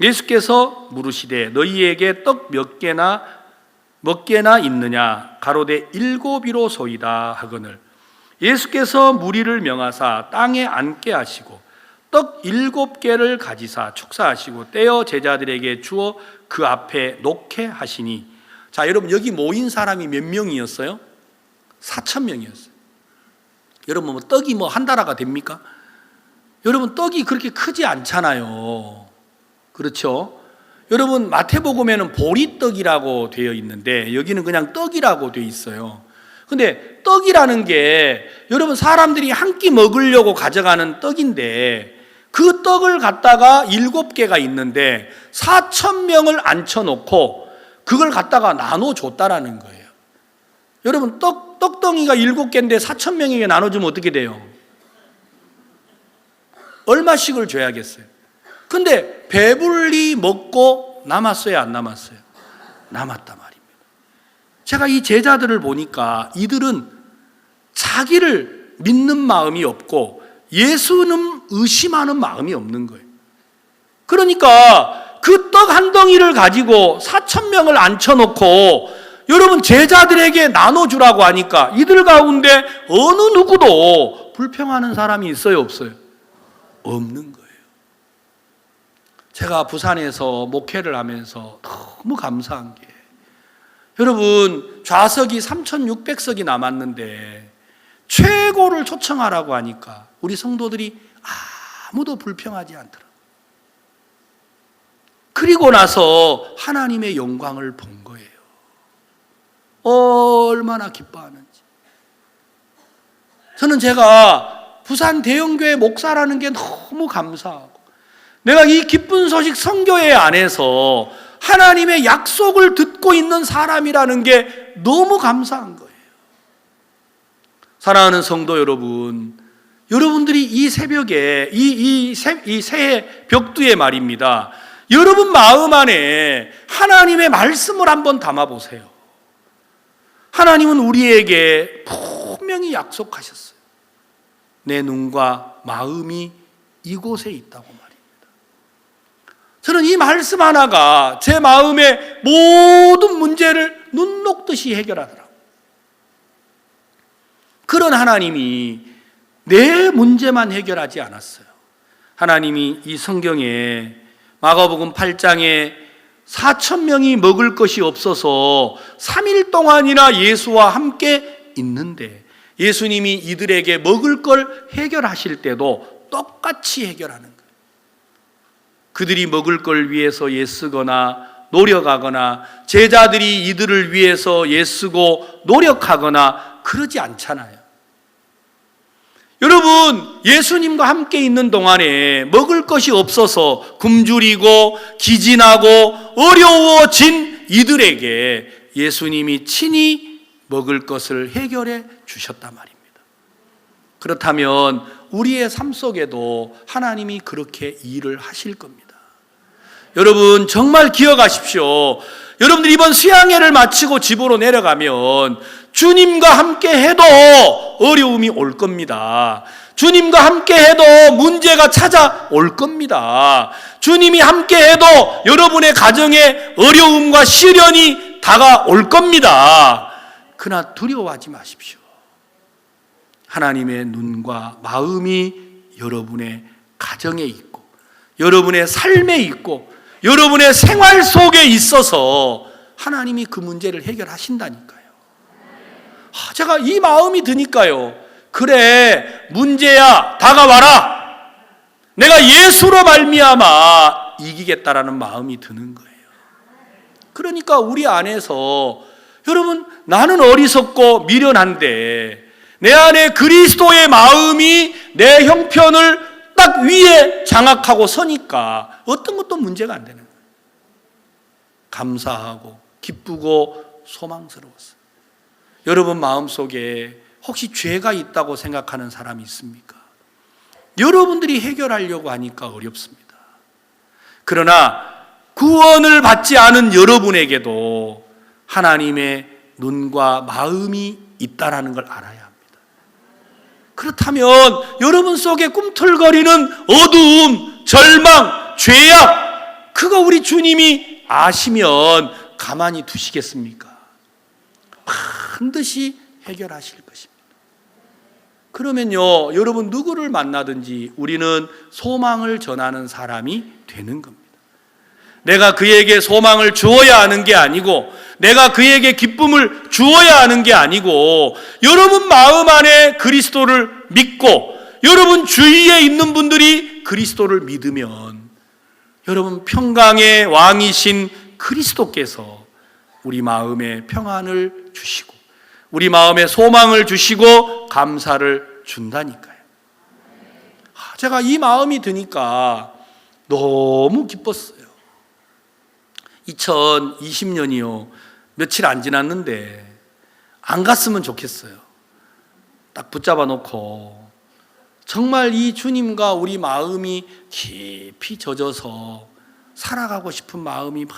예수께서 물으시되 너희에게 떡 몇 개나 있느냐? 가로되 7이로소이다 하거늘. 예수께서 무리를 명하사 땅에 앉게 하시고 떡 7개를 가지사 축사하시고 떼어 제자들에게 주어 그 앞에 놓게 하시니. 자, 여러분, 여기 모인 사람이 몇 명이었어요? 4,000명이었어요. 여러분, 떡이 한 다라가 됩니까? 여러분, 떡이 그렇게 크지 않잖아요. 그렇죠? 여러분, 마태복음에는 보리떡이라고 되어 있는데 여기는 그냥 떡이라고 되어 있어요. 근데 떡이라는 게 여러분, 사람들이 한 끼 먹으려고 가져가는 떡인데 그 떡을 갖다가 7개가 있는데 4,000명을 앉혀놓고 그걸 갖다가 나눠줬다라는 거예요. 여러분, 떡덩이가 7개인데 4,000명에게 나눠주면 어떻게 돼요? 얼마씩을 줘야겠어요? 근데 배불리 먹고 남았어요, 안 남았어요? 남았단 말입니다. 제가 이 제자들을 보니까 이들은 자기를 믿는 마음이 없고 예수는 의심하는 마음이 없는 거예요. 그러니까 그 떡 한 덩이를 가지고 4,000명을 앉혀놓고 여러분, 제자들에게 나눠주라고 하니까 이들 가운데 어느 누구도 불평하는 사람이 있어요, 없어요? 없는 거예요. 제가 부산에서 목회를 하면서 너무 감사한 게, 여러분, 좌석이 3,600석이 남았는데 최고를 초청하라고 하니까 우리 성도들이 아무도 불평하지 않더라고요. 그리고 나서 하나님의 영광을 본 거예요. 얼마나 기뻐하는지. 저는 제가 부산 대형교회 목사라는 게 너무 감사하고, 내가 이 기쁜 소식 선교회 안에서 하나님의 약속을 듣고 있는 사람이라는 게 너무 감사한 거예요. 사랑하는 성도 여러분, 여러분들이 이 새벽에 이 새해 벽두에 말입니다, 여러분 마음 안에 하나님의 말씀을 한번 담아보세요. 하나님은 우리에게 분명히 약속하셨어요. 내 눈과 마음이 이곳에 있다고 말입니다. 저는 이 말씀 하나가 제 마음의 모든 문제를 눈 녹듯이 해결하더라고요. 그런 하나님이 내 문제만 해결하지 않았어요. 하나님이 이 성경에 마가복음 8장에 4,000명이 먹을 것이 없어서 3일 동안이나 예수와 함께 있는데 예수님이 이들에게 먹을 걸 해결하실 때도 똑같이 해결하는 거예요. 그들이 먹을 걸 위해서 애쓰거나 노력하거나 제자들이 이들을 위해서 애쓰고 노력하거나 그러지 않잖아요. 여러분, 예수님과 함께 있는 동안에 먹을 것이 없어서 굶주리고 기진하고 어려워진 이들에게 예수님이 친히 먹을 것을 해결해 주셨단 말입니다. 그렇다면 우리의 삶 속에도 하나님이 그렇게 일을 하실 겁니다. 여러분, 정말 기억하십시오. 여러분들 이번 수양회를 마치고 집으로 내려가면 주님과 함께 해도 어려움이 올 겁니다. 주님과 함께 해도 문제가 찾아올 겁니다. 주님이 함께 해도 여러분의 가정에 어려움과 시련이 다가올 겁니다. 그러나 두려워하지 마십시오. 하나님의 눈과 마음이 여러분의 가정에 있고 여러분의 삶에 있고 여러분의 생활 속에 있어서 하나님이 그 문제를 해결하신다니까요. 제가 이 마음이 드니까요. 그래, 문제야, 다가와라. 내가 예수로 말미암아 이기겠다라는 마음이 드는 거예요. 그러니까 우리 안에서 여러분, 나는 어리석고 미련한데 내 안에 그리스도의 마음이 내 형편을 딱 위에 장악하고 서니까 어떤 것도 문제가 안 되는 거예요. 감사하고 기쁘고 소망스러웠어요. 여러분 마음속에 혹시 죄가 있다고 생각하는 사람이 있습니까? 여러분들이 해결하려고 하니까 어렵습니다. 그러나 구원을 받지 않은 여러분에게도 하나님의 눈과 마음이 있다라는 걸 알아야 합니다. 그렇다면 여러분 속에 꿈틀거리는 어두움, 절망, 죄악, 그거 우리 주님이 아시면 가만히 두시겠습니까? 반드시 해결하실 것입니다. 그러면요, 여러분 누구를 만나든지 우리는 소망을 전하는 사람이 되는 겁니다. 내가 그에게 소망을 주어야 하는 게 아니고, 내가 그에게 기쁨을 주어야 하는 게 아니고, 여러분 마음 안에 그리스도를 믿고 여러분 주위에 있는 분들이 그리스도를 믿으면 여러분 평강의 왕이신 그리스도께서 우리 마음에 평안을 주시고 우리 마음에 소망을 주시고 감사를 준다니까요. 제가 이 마음이 드니까 너무 기뻤어요. 2020년이요. 며칠 안 지났는데 안 갔으면 좋겠어요. 딱 붙잡아 놓고 정말 이 주님과 우리 마음이 깊이 젖어서 살아가고 싶은 마음이 막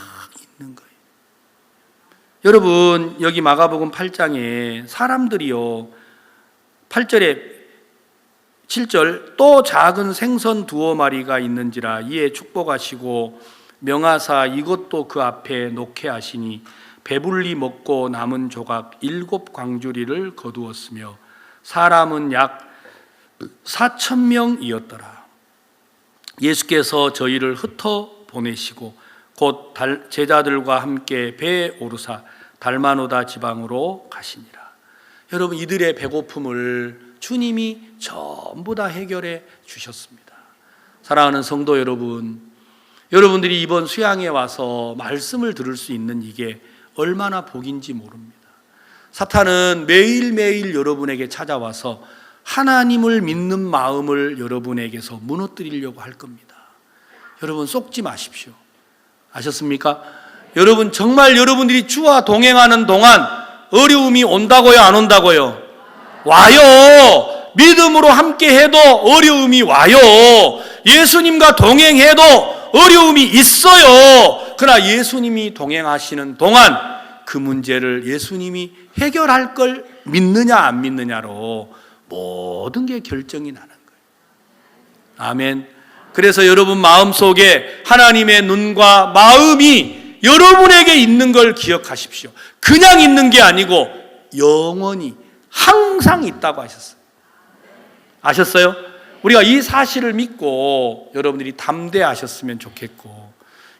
있는 거예요. 여러분, 여기 마가복음 8장에 사람들이요, 8절에 7절, 또 작은 생선 두어 마리가 있는지라 이에 축복하시고 명하사 이것도 그 앞에 놓게 하시니 배불리 먹고 남은 조각 7 광주리를 거두었으며 사람은 약 4,000명이었더라. 예수께서 저희를 흩어 보내시고 곧 제자들과 함께 배에 오르사 달마누다 지방으로 가시니라. 여러분, 이들의 배고픔을 주님이 전부 다 해결해 주셨습니다. 사랑하는 성도 여러분, 여러분들이 이번 수양에 와서 말씀을 들을 수 있는 이게 얼마나 복인지 모릅니다. 사탄은 매일매일 여러분에게 찾아와서 하나님을 믿는 마음을 여러분에게서 무너뜨리려고 할 겁니다. 여러분 속지 마십시오. 아셨습니까? 여러분 정말 여러분들이 주와 동행하는 동안 어려움이 온다고요, 안 온다고요? 와요. 믿음으로 함께 해도 어려움이 와요. 예수님과 동행해도 어려움이 있어요. 그러나 예수님이 동행하시는 동안 그 문제를 예수님이 해결할 걸 믿느냐 안 믿느냐로 모든 게 결정이 나는 거예요. 아멘. 그래서 여러분 마음속에 하나님의 눈과 마음이 여러분에게 있는 걸 기억하십시오. 그냥 있는 게 아니고 영원히 항상 있다고 하셨어요. 아셨어요? 우리가 이 사실을 믿고 여러분들이 담대하셨으면 좋겠고,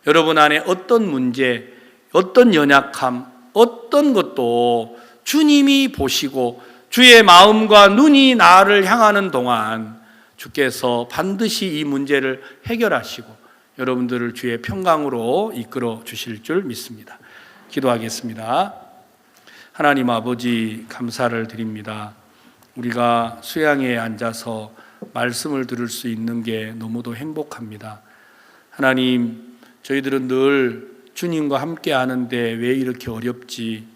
여러분 안에 어떤 문제, 어떤 연약함, 어떤 것도 주님이 보시고 주의 마음과 눈이 나를 향하는 동안 주께서 반드시 이 문제를 해결하시고 여러분들을 주의 평강으로 이끌어 주실 줄 믿습니다. 기도하겠습니다. 하나님 아버지, 감사를 드립니다. 우리가 수양에 앉아서 말씀을 들을 수 있는 게 너무도 행복합니다. 하나님, 저희들은 늘 주님과 함께 하는데 왜 이렇게 어렵지?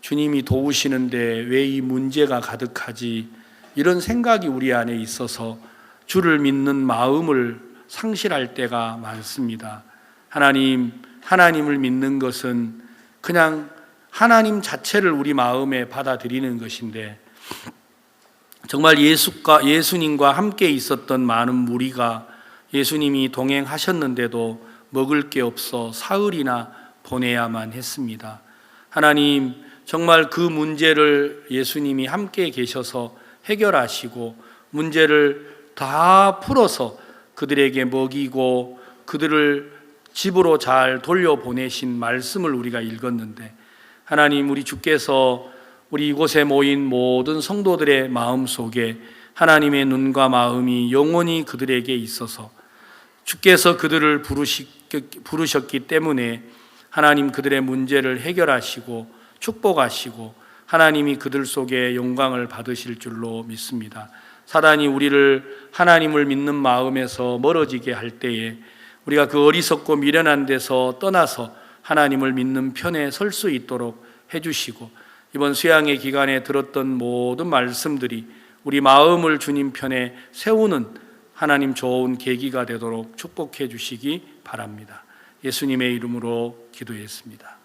주님이 도우시는데 왜 이 문제가 가득하지? 이런 생각이 우리 안에 있어서 주를 믿는 마음을 상실할 때가 많습니다. 하나님, 하나님을 믿는 것은 그냥 하나님 자체를 우리 마음에 받아들이는 것인데, 정말 예수님과 함께 있었던 많은 무리가 예수님이 동행하셨는데도 먹을 게 없어 사흘이나 보내야만 했습니다. 하나님, 정말 그 문제를 예수님이 함께 계셔서 해결하시고 문제를 다 풀어서 그들에게 먹이고 그들을 집으로 잘 돌려보내신 말씀을 우리가 읽었는데, 하나님, 우리 주께서 우리 이곳에 모인 모든 성도들의 마음 속에 하나님의 눈과 마음이 영원히 그들에게 있어서 주께서 그들을 부르셨기 때문에 하나님 그들의 문제를 해결하시고 축복하시고 하나님이 그들 속에 영광을 받으실 줄로 믿습니다. 사단이 우리를 하나님을 믿는 마음에서 멀어지게 할 때에 우리가 그 어리석고 미련한 데서 떠나서 하나님을 믿는 편에 설 수 있도록 해주시고, 이번 수양의 기간에 들었던 모든 말씀들이 우리 마음을 주님 편에 세우는 하나님 좋은 계기가 되도록 축복해 주시기 바랍니다. 예수님의 이름으로 기도했습니다.